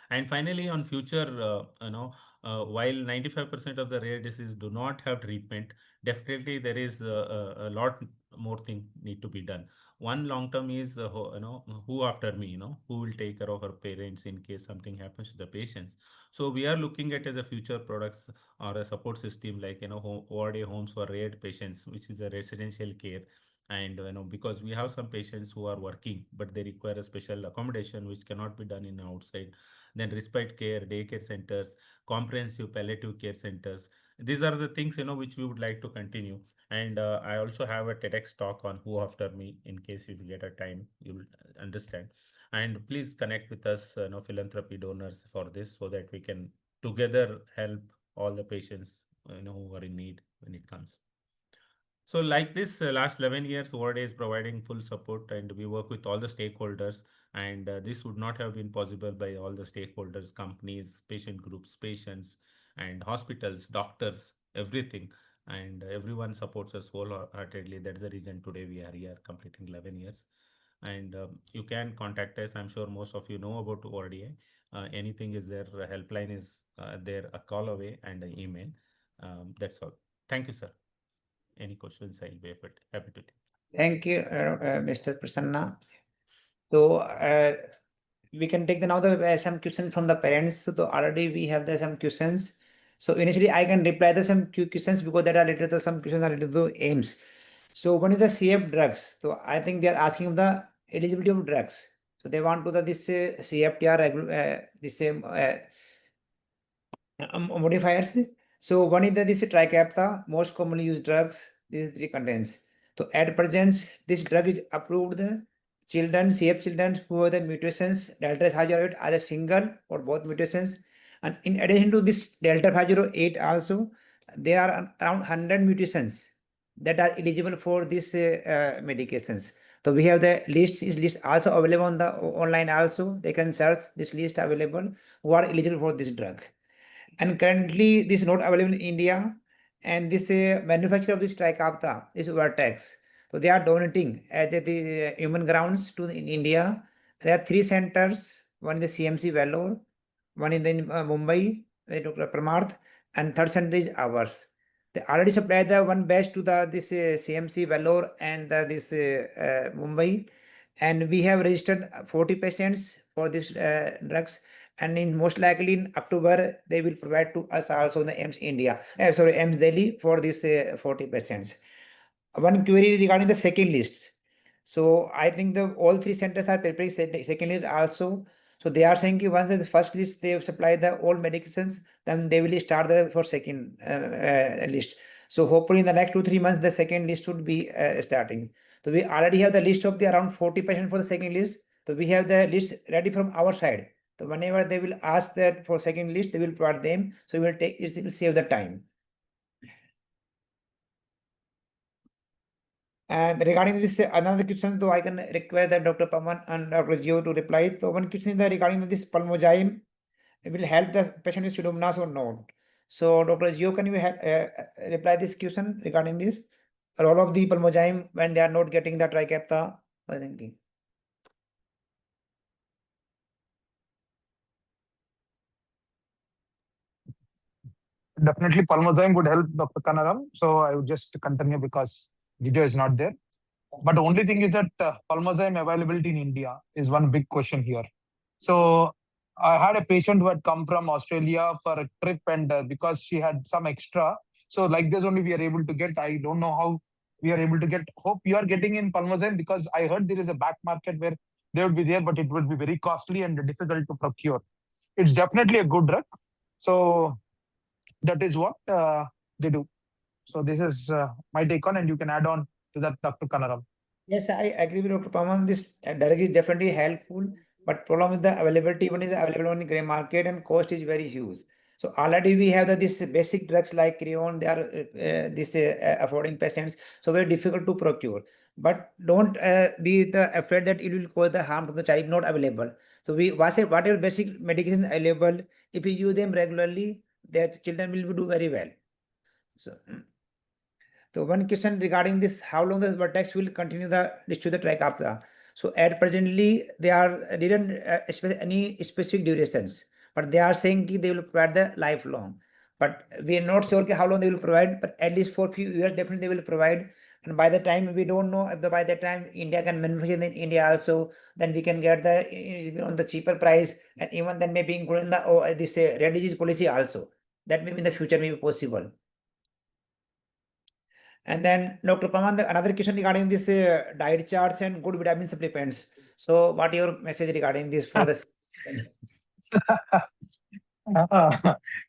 And finally, on future, while 95% of the rare disease do not have treatment, definitely there is a lot more thing need to be done. One long term is, who after me, who will take care of our parents in case something happens to the patients. So we are looking at as a future products or a support system like, ORDI homes for rare patients, which is a residential care. And because we have some patients who are working but they require a special accommodation which cannot be done in outside. Then respite care, daycare centers, comprehensive palliative care centers. These are the things which we would like to continue. And I also have a TEDx talk on who after me. In case if you get a time, you will understand. And please connect with us, philanthropy donors for this, so that we can together help all the patients who are in need when it comes. So like this, last 11 years, ORDI is providing full support, and we work with all the stakeholders. And this would not have been possible by all the stakeholders, companies, patient groups, patients, and hospitals, doctors, everything. And everyone supports us wholeheartedly. That's the reason today we are here completing 11 years. And you can contact us. I'm sure most of you know about ORDI. Anything is there, a helpline is there, a call away, and an email. That's all. Thank you, sir. any questions, I'll be happy to take. Thank you, Mr. Prasanna. So we can take now the some questions from the parents. So already we have some questions. So initially I can reply the some questions because there are related to some questions are related to AIIMS. So one is the CF drugs. So I think they are asking the eligibility of drugs. So they want to the this CFTR this modifiers. So one is the this tricapta, most commonly used drugs. These three contains. So at present, this drug is approved the children, CF children who have the mutations delta 508 either single or both mutations. And in addition to this delta 508 also, there are around 100 mutations that are eligible for these medications. So we have the list also available on the online also. They can search this list available who are eligible for this drug. And currently this is not available in India, and this manufacture of this tricapta is Vertex. So they are donating at the human grounds to in India. There are 3 centers, one in the CMC Vellore, one in the Mumbai, Dr. Pramarth, and third center is ours. They already supplied the one batch to the this CMC Vellore and this Mumbai, and we have registered 40 patients for these drugs, and in most likely in October they will provide to us also in the AIIMS India, AIIMS Delhi for this 40 patients. One query regarding the second list. So I think the all 3 centers are preparing second list also. So they are saying once the first list they have supplied the all medications, then they will start the for second list. So hopefully in the next 2-3 months the second list should be starting. So we already have the list of the around 40 patients for the second list. So we have the list ready from our side. So whenever they will ask that for second list, they will provide them. So we will take it will save the time. And regarding this, another question, though I can request that Dr. Pawan and Dr. Jijo to reply. So one question is regarding this Pulmonology, it will help the patient with pseudomonas or not. So Dr. Jijo, can you reply this question regarding this? Role of the Pulmonology when they are not getting the tricapta, I think. Definitely, Pulmonology would help Dr. Kanaram. So I would just continue because Jijo is not there. But the only thing is that Pulmonology availability in India is one big question here. So I had a patient who had come from Australia for a trip, and because she had some extra, so like this only we are able to get. I don't know how we are able to get. Hope you are getting in Pulmonology because I heard there is a back market where they would be there, but it would be very costly and difficult to procure. It's definitely a good drug. So that is what they do. So this is my take on, and you can add on to that, Dr. Kanaram. Yes, I agree with Dr. Pawan. This drug is definitely helpful, but problem is the availability. One is available on the gray market and cost is very huge. So already we have this basic drugs like Creon, they are this affording patients, so very difficult to procure. But don't be afraid that it will cause the harm to the child not available. So whatever basic medication available, if you use them regularly, that children will do very well. So one question regarding this, how long the Vertex will continue the distribute the tricapta. So at presently, they didn't any specific durations, but they are saying they will provide the lifelong. But we are not sure how long they will provide, but at least for a few years, definitely they will provide. And by the time we don't know if by the time India can manufacture in India also, then we can get the on the cheaper price, and even then maybe including the this rare disease policy also. That maybe in the future may be possible. And then Dr. Pawan, another question regarding this diet charts and good vitamin supplements. So what your message regarding this for the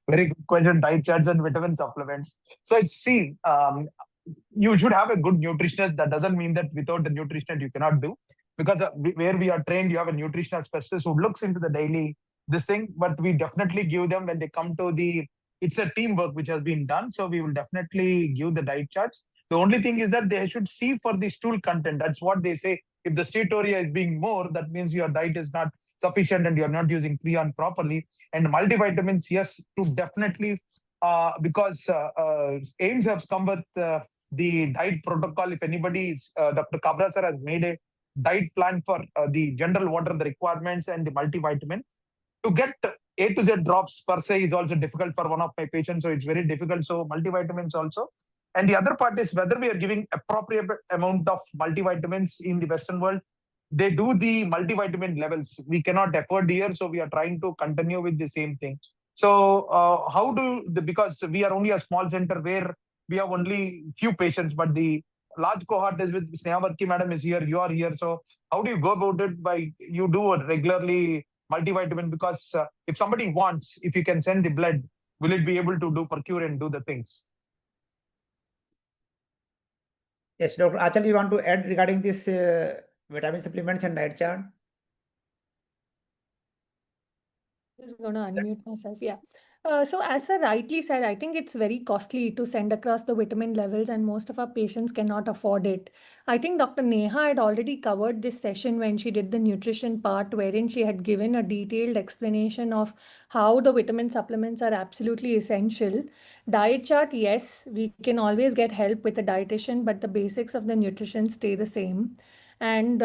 very good question, diet charts and vitamin supplements. So it's you should have a good nutritionist. That doesn't mean that without the nutritionist you cannot do, because where we are trained, you have a nutritional specialist who looks into the daily this thing, but we definitely give them when they come to it's a teamwork which has been done. So we will definitely give the diet charts. The only thing is that they should see for the stool content. That's what they say. If the steatorrhea is being more, that means your diet is not sufficient and you're not using creon properly. And multivitamins, yes, to definitely, because AIIMS has come with the diet protocol. If anybody is, Dr. Kabra sir has made a diet plan for the general water, the requirements and the multivitamin. To get A to Z drops per se is also difficult for one of my patients. So it's very difficult. So multivitamins also. And the other part is whether we are giving appropriate amount of multivitamins in the Western world. They do the multivitamin levels. We cannot afford here, so we are trying to continue with the same thing. So how do because we are only a small center where we have only few patients, but the large cohort is with Snehavarki madam is here, you are here. So how do you go about it? By you do it regularly multivitamin, because if somebody wants, if you can send the blood, will it be able to do procure and do the things? Yes, Dr. Aanchal, you want to add regarding this vitamin supplements and diet chart? Just going to unmute myself. Yeah. So as sir rightly said, I think it's very costly to send across the vitamin levels and most of our patients cannot afford it. I think Dr. Neha had already covered this session when she did the nutrition part, wherein she had given a detailed explanation of how the vitamin supplements are absolutely essential. Diet chart, yes, we can always get help with a dietitian, but the basics of the nutrition stay the same. And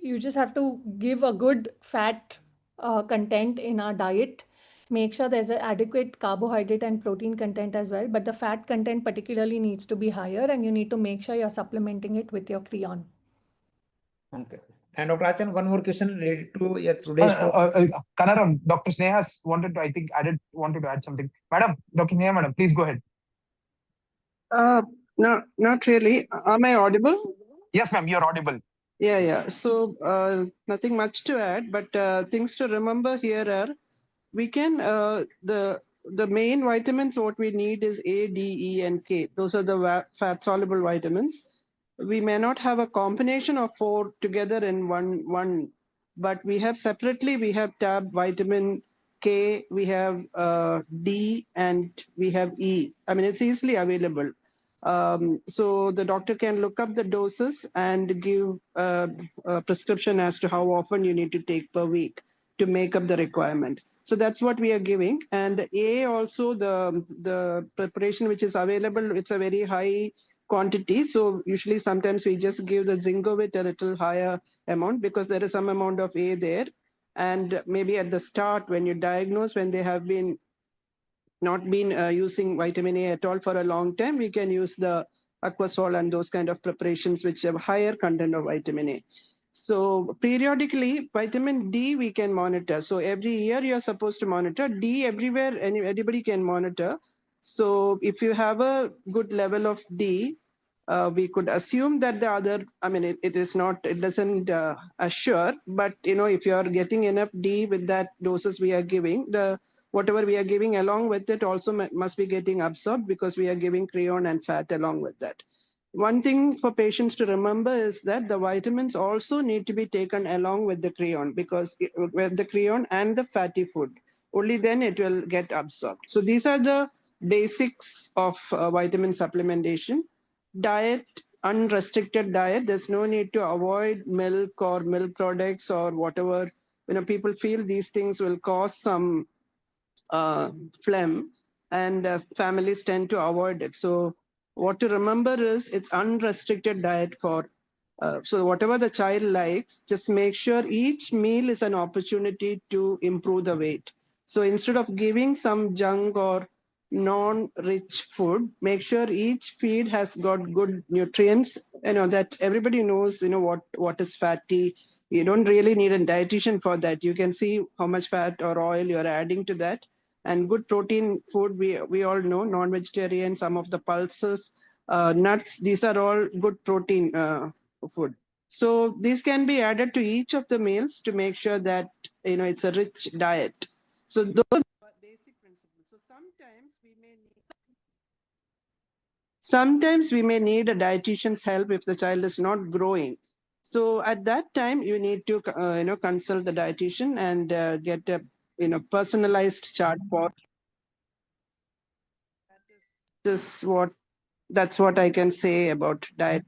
you just have to give a good fat content in our diet. Make sure there's an adequate carbohydrate and protein content as well, but the fat content particularly needs to be higher, and you need to make sure you're supplementing it with your creon. Okay. And Dr. Aanchal, one more question related to today's Kanaram, Dr. Sneha wanted to, I think, wanted to add something. Madam, Dr. Sneha, madam, please go ahead. No, not really. Am I audible? Yes, ma'am, you're audible. Yeah. So nothing much to add, but things to remember here are we can the main vitamins what we need is A, D, E, and K. Those are the fat soluble vitamins. We may not have a combination of 4 together in one, but we have separately. We have tab vitamin K, we have D, and we have E. I mean, it's easily available. So the doctor can look up the doses and give a prescription as to how often you need to take per week to make up the requirement. So that's what we are giving. And A also, the preparation which is available, it's a very high quantity. So usually sometimes we just give the Zingovit a little higher amount because there is some amount of A there. And maybe at the start when you diagnose, when they have been not been using vitamin A at all for a long time, we can use the Aquasol and those kind of preparations which have higher content of vitamin A. So periodically, vitamin D we can monitor. So every year you're supposed to monitor. D everywhere, anybody can monitor. So if you have a good level of D, we could assume that the other, I mean, it doesn't assure, but if you are getting enough D with that doses we are giving, whatever we are giving along with it also must be getting absorbed because we are giving creon and fat along with that. One thing for patients to remember is that the vitamins also need to be taken along with the creon because with the creon and the fatty food, only then it will get absorbed. So these are the basics of vitamin supplementation. Diet, unrestricted diet, there's no need to avoid milk or milk products or whatever. People feel these things will cause some phlegm and families tend to avoid it. So what to remember is it's unrestricted diet for so whatever the child likes, just make sure each meal is an opportunity to improve the weight. So instead of giving some junk or non-rich food, make sure each feed has got good nutrients, that everybody knows, what is fatty. You don't really need a dietitian for that. You can see how much fat or oil you're adding to that. And good protein food, we all know, non-vegetarian, some of the pulses, nuts, these are all good protein food. So these can be added to each of the meals to make sure that, it's a rich diet. So those are the basic principles. So sometimes we may need a dietitian's help if the child is not growing. So at that time, you need to, consult the dietitian and get a, personalized chart for. That's what I can say about diet.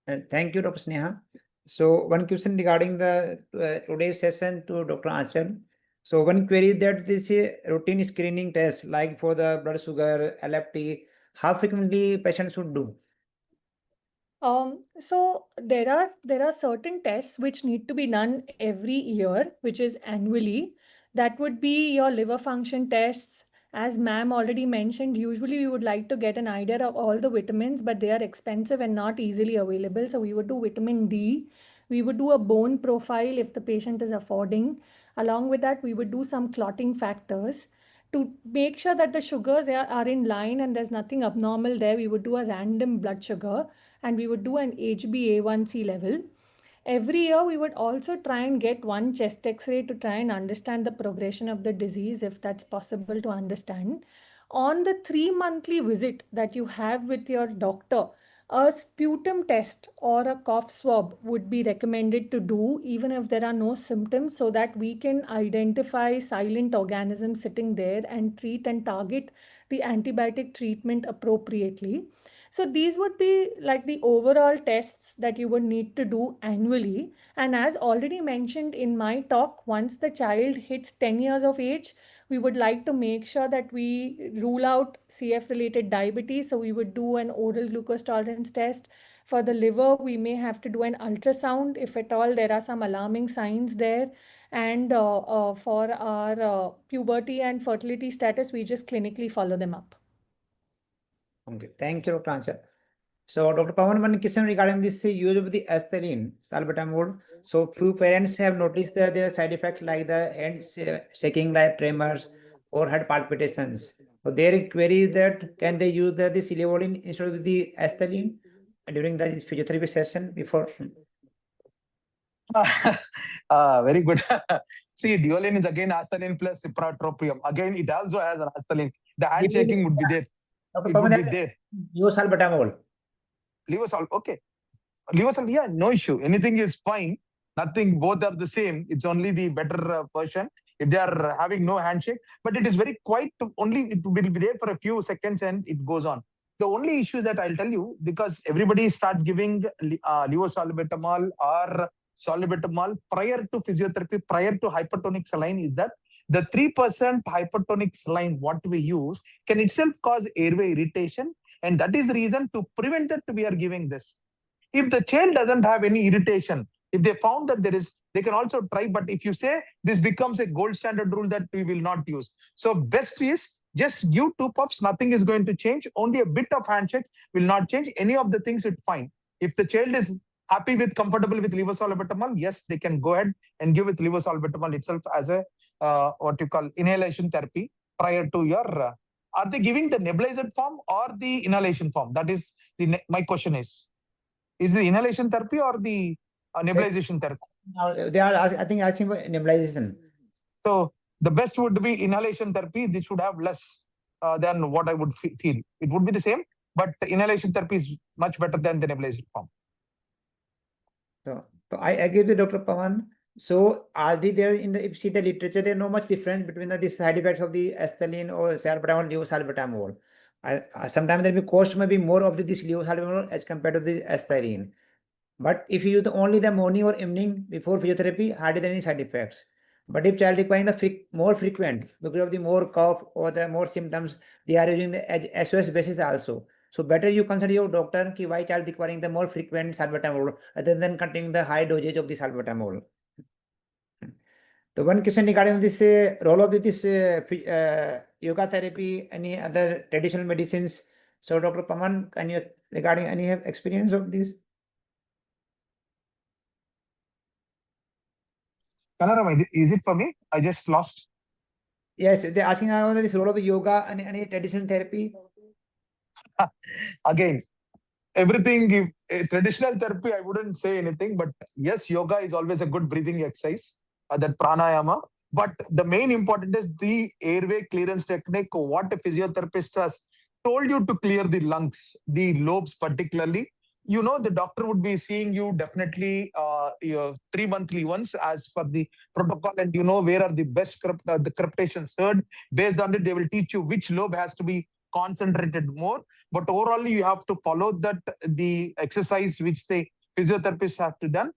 Thank you, Dr. Sneha. So one question regarding the today's session to Dr. Aanchal. So one query that this routine screening test, like for the blood sugar, LFT, how frequently patients should do? So there are certain tests which need to be done every year, which is annually. That would be your liver function tests. As ma'am already mentioned, usually we would like to get an idea of all the vitamins, but they are expensive and not easily available. So we would do vitamin D. We would do a bone profile if the patient is affording. Along with that, we would do some clotting factors. To make sure that the sugars are in line and there's nothing abnormal there, we would do a random blood sugar and we would do an HbA1c level. Every year, we would also try and get one chest x-ray to try and understand the progression of the disease, if that's possible to understand. On the 3 monthly visit that you have with your doctor, a sputum test or a cough swab would be recommended to do even if there are no symptoms, so that we can identify silent organisms sitting there and treat and target the antibiotic treatment appropriately. So these would be like the overall tests that you would need to do annually. And as already mentioned in my talk, once the child hits 10 years of age, we would like to make sure that we rule out CF related diabetes. So we would do an oral glucose tolerance test. For the liver, we may have to do an ultrasound if at all there are some alarming signs there. And for our puberty and fertility status, we just clinically follow them up. Okay, thank you, Dr. Aanchal. So, Dr. Pawan, one question regarding this use of the aspirin, salbutamol. So, few parents have noticed that their side effects like the hands shaking, like tremors, or heart palpitations. So, their query is that can they use the silovolin instead of the aspirin during the physiotherapy session before? Very good. See, duolin is again astaline plus cipratropium. Again, it also has an astaline. The handshaking would be there. Dr. It Pawan, would be there. use salbutamol. Levosol, okay. Levosol, yeah, no issue. Anything is fine. Nothing, both are the same. It's only the better version if they are having no handshake. But it is very quiet. Only it will be there for a few seconds and it goes on. The only issue that I'll tell you, because everybody starts giving levosalbutamol or salbutamol prior to physiotherapy, prior to hypertonic saline, is that the 3% hypertonic saline what we use can itself cause airway irritation. And that is the reason to prevent that we are giving this. If the child doesn't have any irritation, if they found that there is, they can also try. But if you say this becomes a gold standard rule that we will not use. So best is just give 2 puffs, nothing is going to change. Only a bit of handshake will not change. Any of the things it's fine. If the child is happy with, comfortable with levosalbutamol, yes, they can go ahead and give with levosalbutamol itself as a what you call inhalation therapy prior to your. Are they giving the nebulized form or the inhalation form? That is my question is the inhalation therapy or the nebulization therapy? They are, I think, asking for nebulization. So the best would be inhalation therapy. This should have less than what I would feel. It would be the same, but inhalation therapy is much better than the nebulization form. So I agree with Dr. Pawan. So already there in the, if you see the literature, there is no much difference between the side effects of the astaline or salbutamol, levosalbutamol. Sometimes there may cost maybe more of this levosalbutamol as compared to the astaline. But if you use only the morning or evening before physiotherapy, hardly there any side effects. But if child requiring the more frequent because of the more cough or the more symptoms, they are using the SOS basis also. So better you consider your doctor ki why child requiring the more frequent salbutamol rather than continuing the high dosage of the salbutamol. The one question regarding this role of this yoga therapy, any other traditional medicines. So Dr. Pawan, can you regarding any experience of this? Kana, is it for me? I just lost. Yes, they're asking about this role of the yoga and any traditional therapy. Again, everything, traditional therapy, I wouldn't say anything, but yes, yoga is always a good breathing exercise, that pranayama. But the main important is the airway clearance technique, what a physiotherapist has told you to clear the lungs, the lobes particularly. You know, the doctor would be seeing you definitely 3 monthly once as per the protocol, and you know where are the best the crepitations heard. Based on it, they will teach you which lobe has to be concentrated more. But overall, you have to follow that the exercise which the physiotherapists have to done.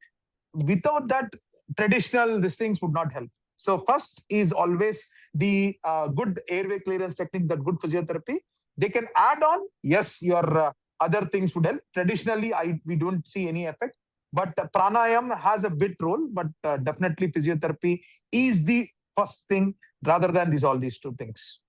Without that, traditional these things would not help. So first is always the good airway clearance technique, that good physiotherapy. They can add on, yes, your other things would help. Traditionally, we don't see any effect. But pranayam has a bit role, but definitely physiotherapy is the first thing rather than all these two things.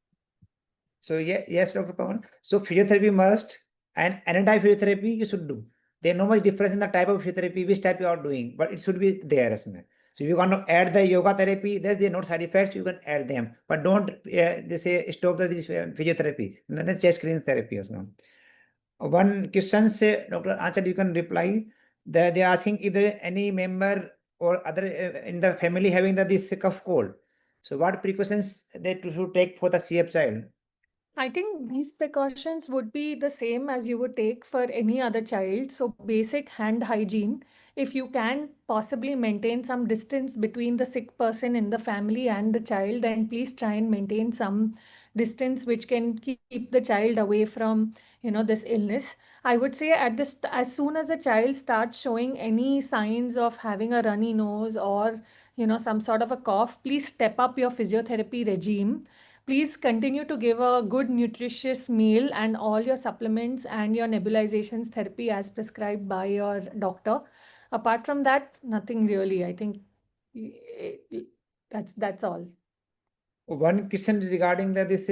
So yes, Dr. Pawan. So physiotherapy must, and any type of physiotherapy you should do. There's no much difference in the type of physiotherapy, which type you are doing, but it should be there as well. So if you want to add the yoga therapy, there's no side effects, you can add them, but don't they say stop this physiotherapy, then chest screen therapy as well. One question, say, Dr. Aanchal, you can reply. They're asking if there is any member or other in the family having this cough cold. So what precautions they should take for the CF child? I think these precautions would be the same as you would take for any other child. So basic hand hygiene. If you can possibly maintain some distance between the sick person in the family and the child, then please try and maintain some distance which can keep the child away from, this illness. I would say as soon as the child starts showing any signs of having a runny nose or, some sort of a cough, please step up your physiotherapy regime. Please continue to give a good nutritious meal and all your supplements and your nebulizations therapy as prescribed by your doctor. Apart from that, nothing really. I think that's all. One question regarding this,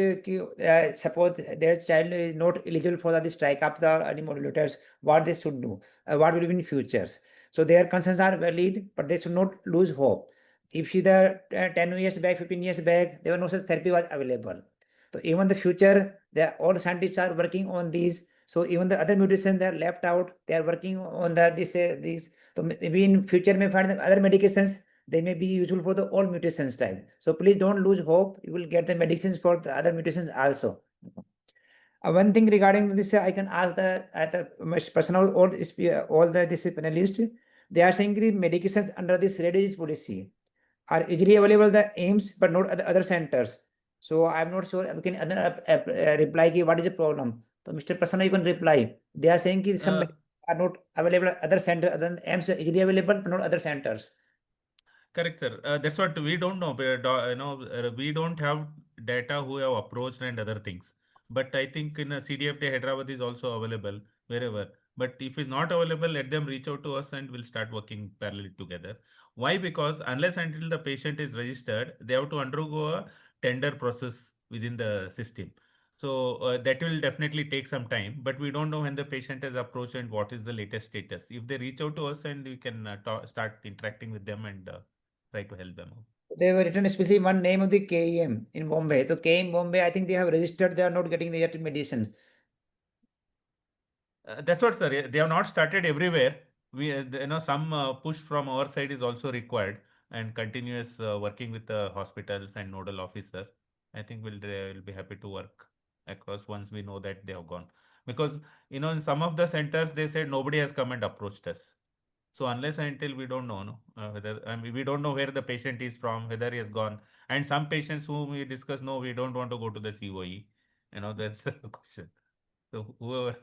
suppose their child is not eligible for this strike up the modulators, what they should do, what will be in futures. So their concerns are valid, but they should not lose hope. If either 10 years back, 15 years back, there was no such therapy was available. So even the future, all scientists are working on these. So even the other mutations they are left out, they are working on this. So maybe in future may find other medications. They may be useful for the all mutations type. So please don't lose hope. You will get the medicines for the other mutations also. One thing regarding this, I can ask the personal all this panelists. They are saying the medications under this rare disease policy are easily available the AIIMS but not other centers. So I'm not sure we can reply what is the problem. So Mr. Prasanna, you can reply. They are saying some are not available at other centers other than AIIMS are easily available but not other centers. Correct, sir. That's what we don't know. We don't have data who have approached and other things. But I think in a CDFT Hyderabad is also available wherever. But if it's not available, let them reach out to us and we'll start working parallel together. Why? Because unless until the patient is registered, they have to undergo a tender process within the system. So that will definitely take some time, but we don't know when the patient has approached and what is the latest status. If they reach out to us and we can start interacting with them and try to help them out. They were written especially one name of the KEM in Bombay. So KEM Bombay, I think they have registered. They are not getting the yet medicine. That's what, sir. They have not started everywhere. We, some push from our side is also required, and continuous working with the hospitals and nodal officer. I think we'll be happy to work across once we know that they have gone. Because in some of the centers they said nobody has come and approached us. So unless until we don't know, whether we don't know where the patient is from, whether he has gone, and some patients whom we discuss, no, we don't want to go to the COE. That's the question. So whoever.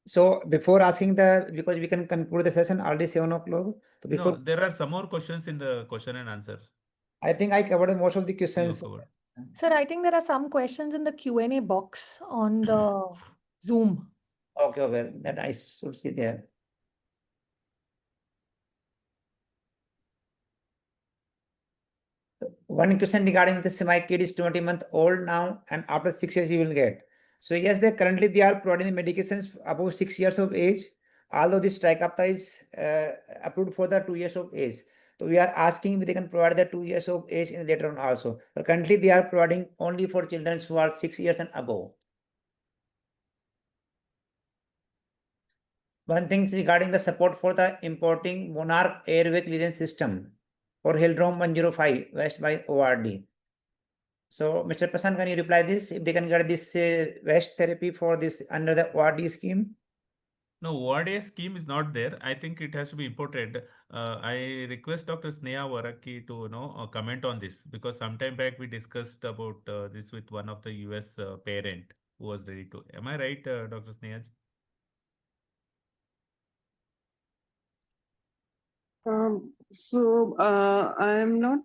So before asking because we can conclude the session already 7 o'clock. So before, no, there are some more questions in the question and answer. I think I covered most of the questions. Sir, I think there are some questions in the Q&A box on the Zoom. Okay, that I should see there. One question regarding this, my kid is 20 months old now, and after 6 years he will get. So yes, they are providing the medications above 6 years of age, although this Trikafta is approved for the 2 years of age. So we are asking if they can provide the 2 years of age in later on also. But currently they are providing only for children who are 6 years and above. One thing regarding the support for the importing Monarch airway clearance system for Hildrome 105 West by ORDI. So, Mr. Prasanna, can you reply this? If they can get this West therapy for this under the ORDI scheme? No, ORDI scheme is not there. I think it has to be imported. I request Dr. Sneha Waraki to comment on this, because sometime back we discussed about this with one of the US parent who was ready to. Am I right, Dr. Sneha? I am not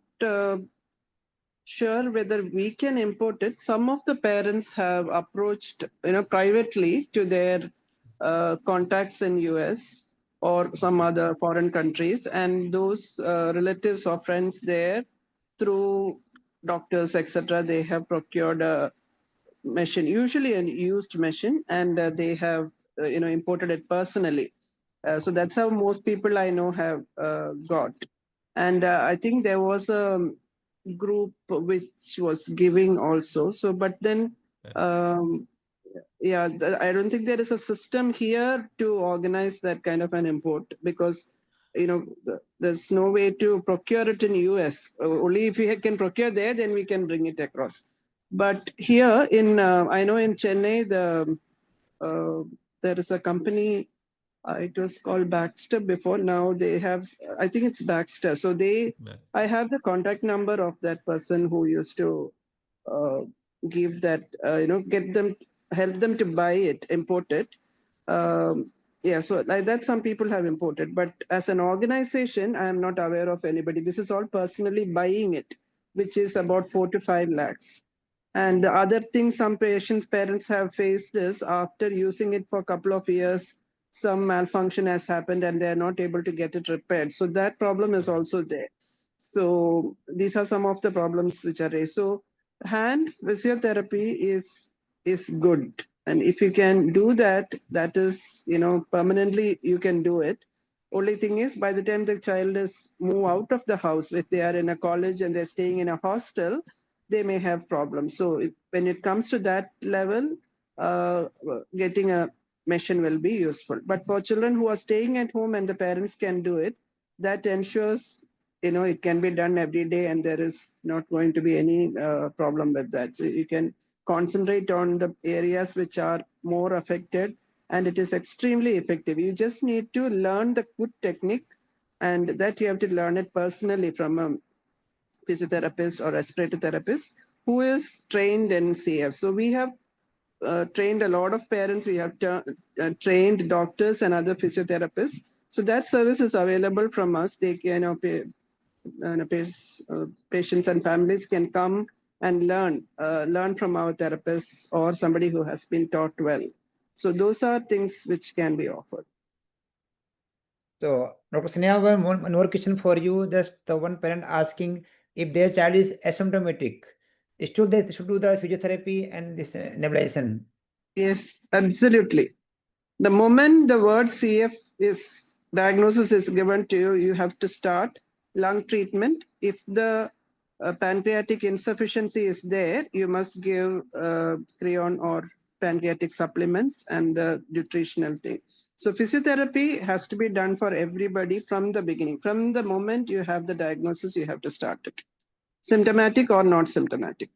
sure whether we can import it. Some of the parents have approached, privately to their contacts in US or some other foreign countries, and those relatives or friends there through doctors, etc., they have procured a machine, usually a used machine, and they have imported it personally. So that's how most people I know have got. And I think there was a group which was giving also. So, but then, yeah, I don't think there is a system here to organize that kind of an import, because there's no way to procure it in US. Only if we can procure there, then we can bring it across. But here in, I know in Chennai, there is a company, it was called Baxter before. Now they have, I think it's Baxter. So I have the contact number of that person who used to give that, help them to buy it, import it. Yeah, so like that, some people have imported, but as an organization, I am not aware of anybody. This is all personally buying it, which is about 4 to 5 lakhs. And the other thing some parents have faced is after using it for a couple of years, some malfunction has happened and they're not able to get it repaired. So that problem is also there. So these are some of the problems which are raised. So hand physiotherapy is good. And if you can do that, that is, permanently you can do it. Only thing is, by the time the child is move out of the house, if they are in a college and they're staying in a hostel, they may have problems. So when it comes to that level, getting a machine will be useful. But for children who are staying at home and the parents can do it, that ensures, it can be done every day and there is not going to be any problem with that. So you can concentrate on the areas which are more affected, and it is extremely effective. You just need to learn the good technique, and that you have to learn it personally from a physiotherapist or respiratory therapist who is trained in CF. So we have trained a lot of parents. We have trained doctors and other physiotherapists. So that service is available from us. They can, patients and families can come and learn from our therapists or somebody who has been taught well. So those are things which can be offered. So, Dr. Sneha, one more question for you. Just the one parent asking if their child is asymptomatic, should they should do the physiotherapy and this nebulization? Yes, absolutely. The moment the word CF diagnosis is given to you, you have to start lung treatment. If the pancreatic insufficiency is there, you must give creon or pancreatic supplements and the nutritional thing. So physiotherapy has to be done for everybody from the beginning. From the moment you have the diagnosis, you have to start it. Symptomatic or not symptomatic.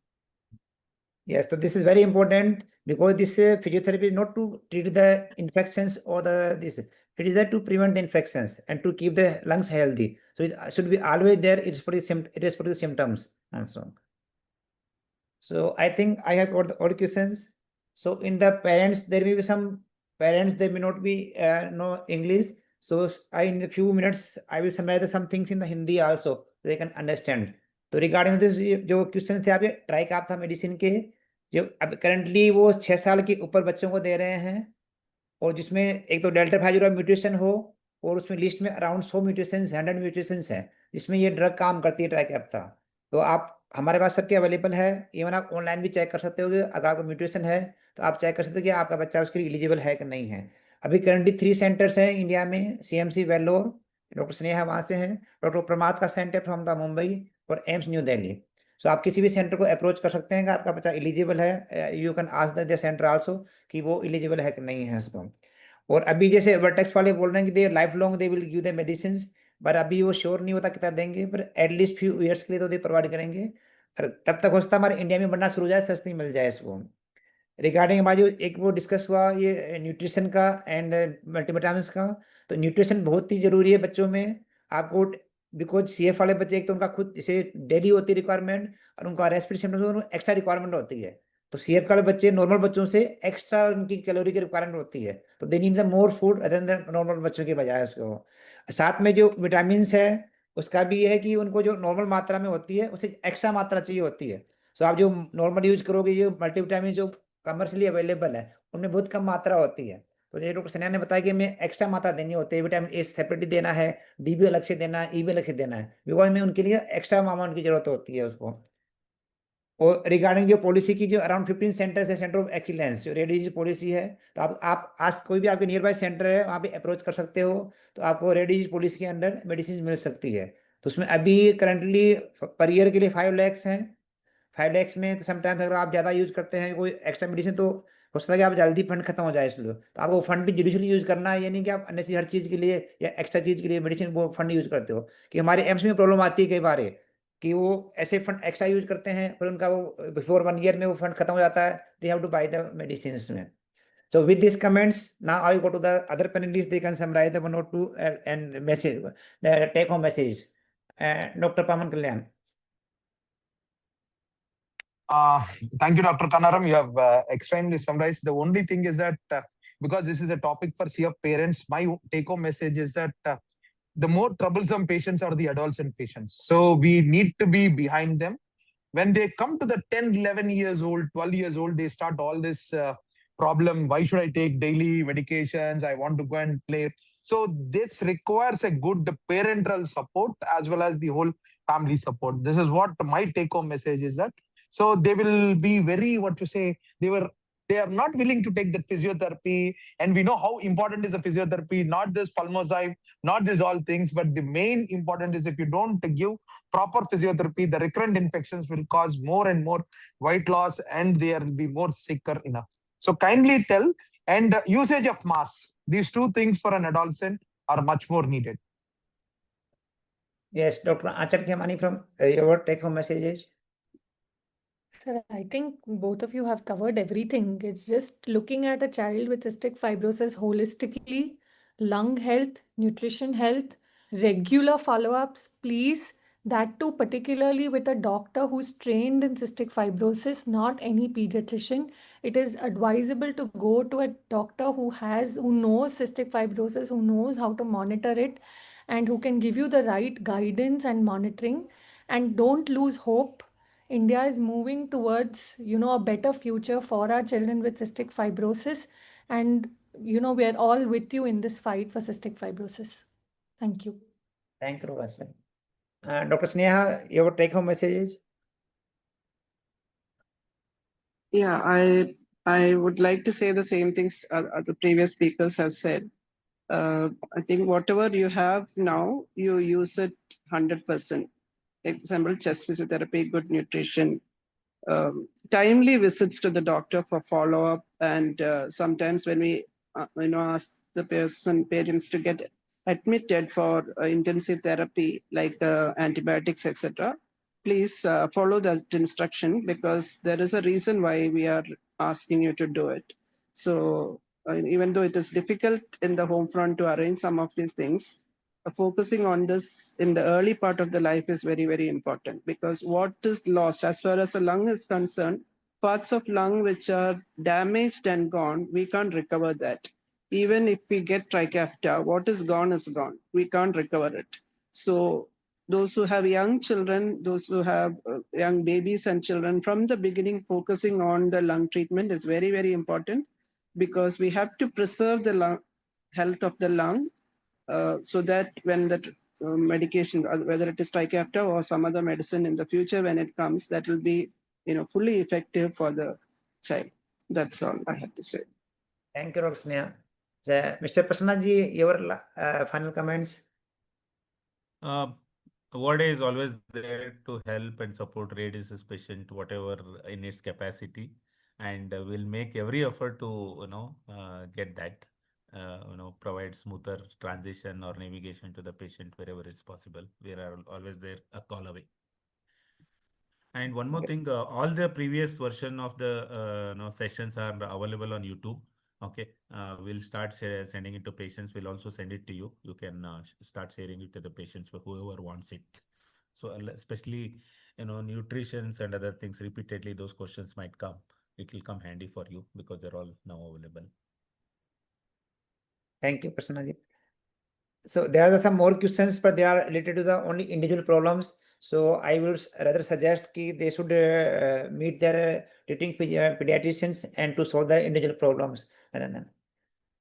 Yes, so this is very important because this physiotherapy is not to treat the infections or this. It is there to prevent the infections and to keep the lungs healthy. So it should be always there. It is for the symptoms also. So I think I have got all questions. So in the parents, there may be some parents, they may not be know English. So in a few minutes, I will summarize some things in the Hindi also, so they can understand. तो regarding this जो question थे आपके try का था medicine के, जो अब currently वो 6 साल के ऊपर बच्चों को दे रहे हैं, और जिसमें एक तो डेल्टा 5 म्यूटेशन हो और उसमें लिस्ट में अराउंड 100 म्यूटेशंस 100 म्यूटेशंस हैं जिसमें ये ड्रग काम करती है ट्राइकैप्टा। तो आप हमारे पास सबके अवेलेबल है, इवन आप ऑनलाइन भी चेक कर सकते हो अगर आपको म्यूटेशन है तो आप चेक कर सकते हो कि आपका बच्चा उसके लिए एलिजिबल है कि नहीं है। अभी करंटली 3 सेंटर्स हैं इंडिया में, CMC वेल्लोर, डॉक्टर स्नेहा वहाँ से हैं, डॉक्टर प्रमाद का सेंटर फ्रॉम द मुंबई, और एम्स न्यू दिल्ली। सो आप किसी भी सेंटर को अप्रोच कर सकते हैं कि आपका बच्चा एलिजिबल है, you can ask the centre also कि वो एलिजिबल है कि नहीं है उसको। और अभी जैसे वर्टेक्स वाले बोल रहे हैं कि they life long they will give the medicine, पर अभी वो श्योर नहीं होता कितना देंगे, पर एटलीस्ट फ्यू ईयर्स के लिए तो दे प्रोवाइड करेंगे। और तब तक हो सकता है हमारे इंडिया में बनना शुरू हो जाए, सस्ती मिल जाए इसको। रिगार्डिंग हमारी जो एक वो डिस्कस हुआ ये न्यूट्रिशन का एंड मल्टीविटामिन्स का, तो न्यूट्रिशन बहुत ही जरूरी है बच्चों में आपको, बिकॉज CF वाले बच्चे एक तो उनका खुद जैसे डेली होती है रिक्वायरमेंट, और उनका रेस्पिरेटरी सिम्टम्स एक्स्ट्रा रिक्वायरमेंट होती है। तो CF वाले बच्चे नॉर्मल बच्चों से एक्स्ट्रा उनकी कैलोरी की रिक्वायरमेंट होती है, तो they need the more food other than normal बच्चों के बजाय उसको। साथ में जो विटामिन है उसका भी ये है कि उनको जो नॉर्मल मात्रा में होती है उससे एक्स्ट्रा मात्रा चाहिए होती है। सो आप जो नॉर्मल यूज करोगे, ये मल्टीविटामिन जो कमर्शियली अवेलेबल है उनमें बहुत कम मात्रा होती है, तो ये डॉक्टर सन्या ने बताया कि हमें एक्स्ट्रा मात्रा देनी होती है, विटामिन ए सेपरेटली देना है, डी भी अलग से देना है, ई भी अलग से देना है, बिकॉज में उनके लिए एक्स्ट्रा अमाउंट की जरूरत होती है उसको। और रिगार्डिंग जो पॉलिसी की जो अराउंड 15 सेंटर्स है, सेंटर ऑफ एक्सीलेंस जो रेड डिजीज पॉलिसी है, तो आप आज कोई भी आपके नियर बाय सेंटर है वहाँ पे अप्रोच कर सकते हो, तो आपको रेड डिजीज पॉलिसी के अंडर मेडिसिन मिल सकती है। तो उसमें अभी करंटली पर ईयर के लिए 5 lakhs हैं। 5 lakhs में तो समटाइम्स अगर आप ज़्यादा यूज करते हैं कोई एक्स्ट्रा मेडिसिन, तो हो सकता है कि आप जल्दी फंड खत्म हो जाए इसलिए, तो आपको फंड भी जुडिशली यूज करना है, ये नहीं कि आप अननेसेसरी हर चीज़ के लिए या एक्स्ट्रा चीज़ के लिए मेडिसिन वो फंड यूज करते हो। कि हमारे एम्स में प्रॉब्लम आती है कई बार कि वो ऐसे फंड एक्स्ट्रा यूज करते हैं, फिर उनका वो बिफोर 1 year में वो फंड खत्म हो जाता है, they have to buy the medicine में। So with these comments, now I go to the other panelists. They can summarize the 1 or 2 and message, the take-home message. Dr. Pawan Kalyan. Thank you, Dr. Kanaram. You have extremely summarized. The only thing is that because this is a topic for CF parents, my take-home message is that the more troublesome patients are the adolescent patients. So we need to be behind them. When they come to the 10, 11 years old, 12 years old, they start all this problem. Why should I take daily medications? I want to go and play. So this requires a good parental support as well as the whole family support. This is what my take-home message is that. So they will be very, they are not willing to take the physiotherapy. And we know how important is the physiotherapy, not this pulmonology, not this all things, but the main important is if you don't give proper physiotherapy, the recurrent infections will cause more and more weight loss and they will be more sicker enough. So kindly tell, and usage of masks. These two things for an adolescent are much more needed. Yes, Dr. Aanchal Khemani from your take-home messages. Sir, I think both of you have covered everything. It's just looking at a child with cystic fibrosis holistically, lung health, nutrition health, regular follow-ups, please. That too, particularly with a doctor who's trained in cystic fibrosis, not any pediatrician. It is advisable to go to a doctor who knows cystic fibrosis, who knows how to monitor it, and who can give you the right guidance and monitoring. And don't lose hope. India is moving towards, a better future for our children with cystic fibrosis. And, we are all with you in this fight for cystic fibrosis. Thank you. Thank you, Professor. Dr. Sneha, your take-home messages? Yeah, I would like to say the same things the previous speakers have said. I think whatever you have now, you use it 100%. Example, chest physiotherapy, good nutrition, timely visits to the doctor for follow-up, and sometimes when we ask the parents to get admitted for intensive therapy like antibiotics, etc., please follow that instruction, because there is a reason why we are asking you to do it. So even though it is difficult in the home front to arrange some of these things, focusing on this in the early part of the life is very, very important, because what is lost as far as the lung is concerned, parts of lung which are damaged and gone, we can't recover that. Even if we get tricapta, what is gone, we can't recover it. So those who have young children, those who have young babies and children, from the beginning focusing on the lung treatment is very, very important, because we have to preserve the health of the lung, so that when the medication, whether it is tricapta or some other medicine in the future when it comes, that will be fully effective for the child. That's all I have to say. Thank you, Dr. Sneha. Mr. Prasanna ji, your final comments? ORDI is always there to help and support rare disease patient, whatever in its capacity, and will make every effort to get that, provide smoother transition or navigation to the patient wherever it's possible. We are always there, a call away. And one more thing, all the previous version of the sessions are available on YouTube. Okay, we'll start sending it to patients. We'll also send it to you. You can start sharing it to the patients for whoever wants it. So especially, nutrition and other things repeatedly, those questions might come. It will come handy for you because they're all now available. Thank you, Prasanna ji. So there are some more questions, but they are related to the only individual problems. So I will rather suggest that they should meet their treating pediatricians and to solve the individual problems.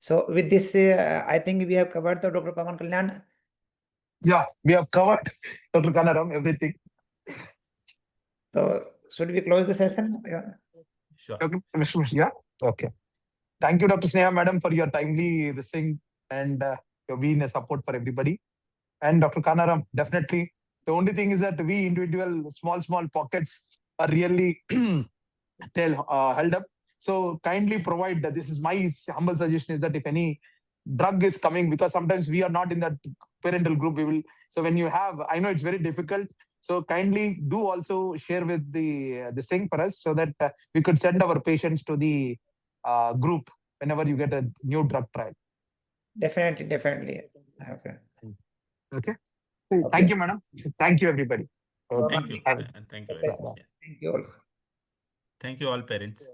So with this, I think we have covered the Dr. Pawan Kalyan. Yeah, we have covered, Dr. Kanaram, everything. So should we close the session? Yeah. Sure. Okay, Mr. Mish, yeah, okay. Thank you, Dr. Sneha, madam, for your timely listening and your being a support for everybody. And Dr. Kanaram, definitely. The only thing is that we individual small pockets are really held up. So kindly provide, this is my humble suggestion, is that if any drug is coming, because sometimes we are not in that parental group, we will. So when you have, I know it's very difficult. So kindly do also share with the thing for us, so that we could send our patients to the group whenever you get a new drug trial. Definitely. Okay. Okay. Okay. Thank you, madam. Thank you, everybody. So Thank you. much. And thank you Yes, very yes. much. Yeah. Thank you all. Thank you all parents.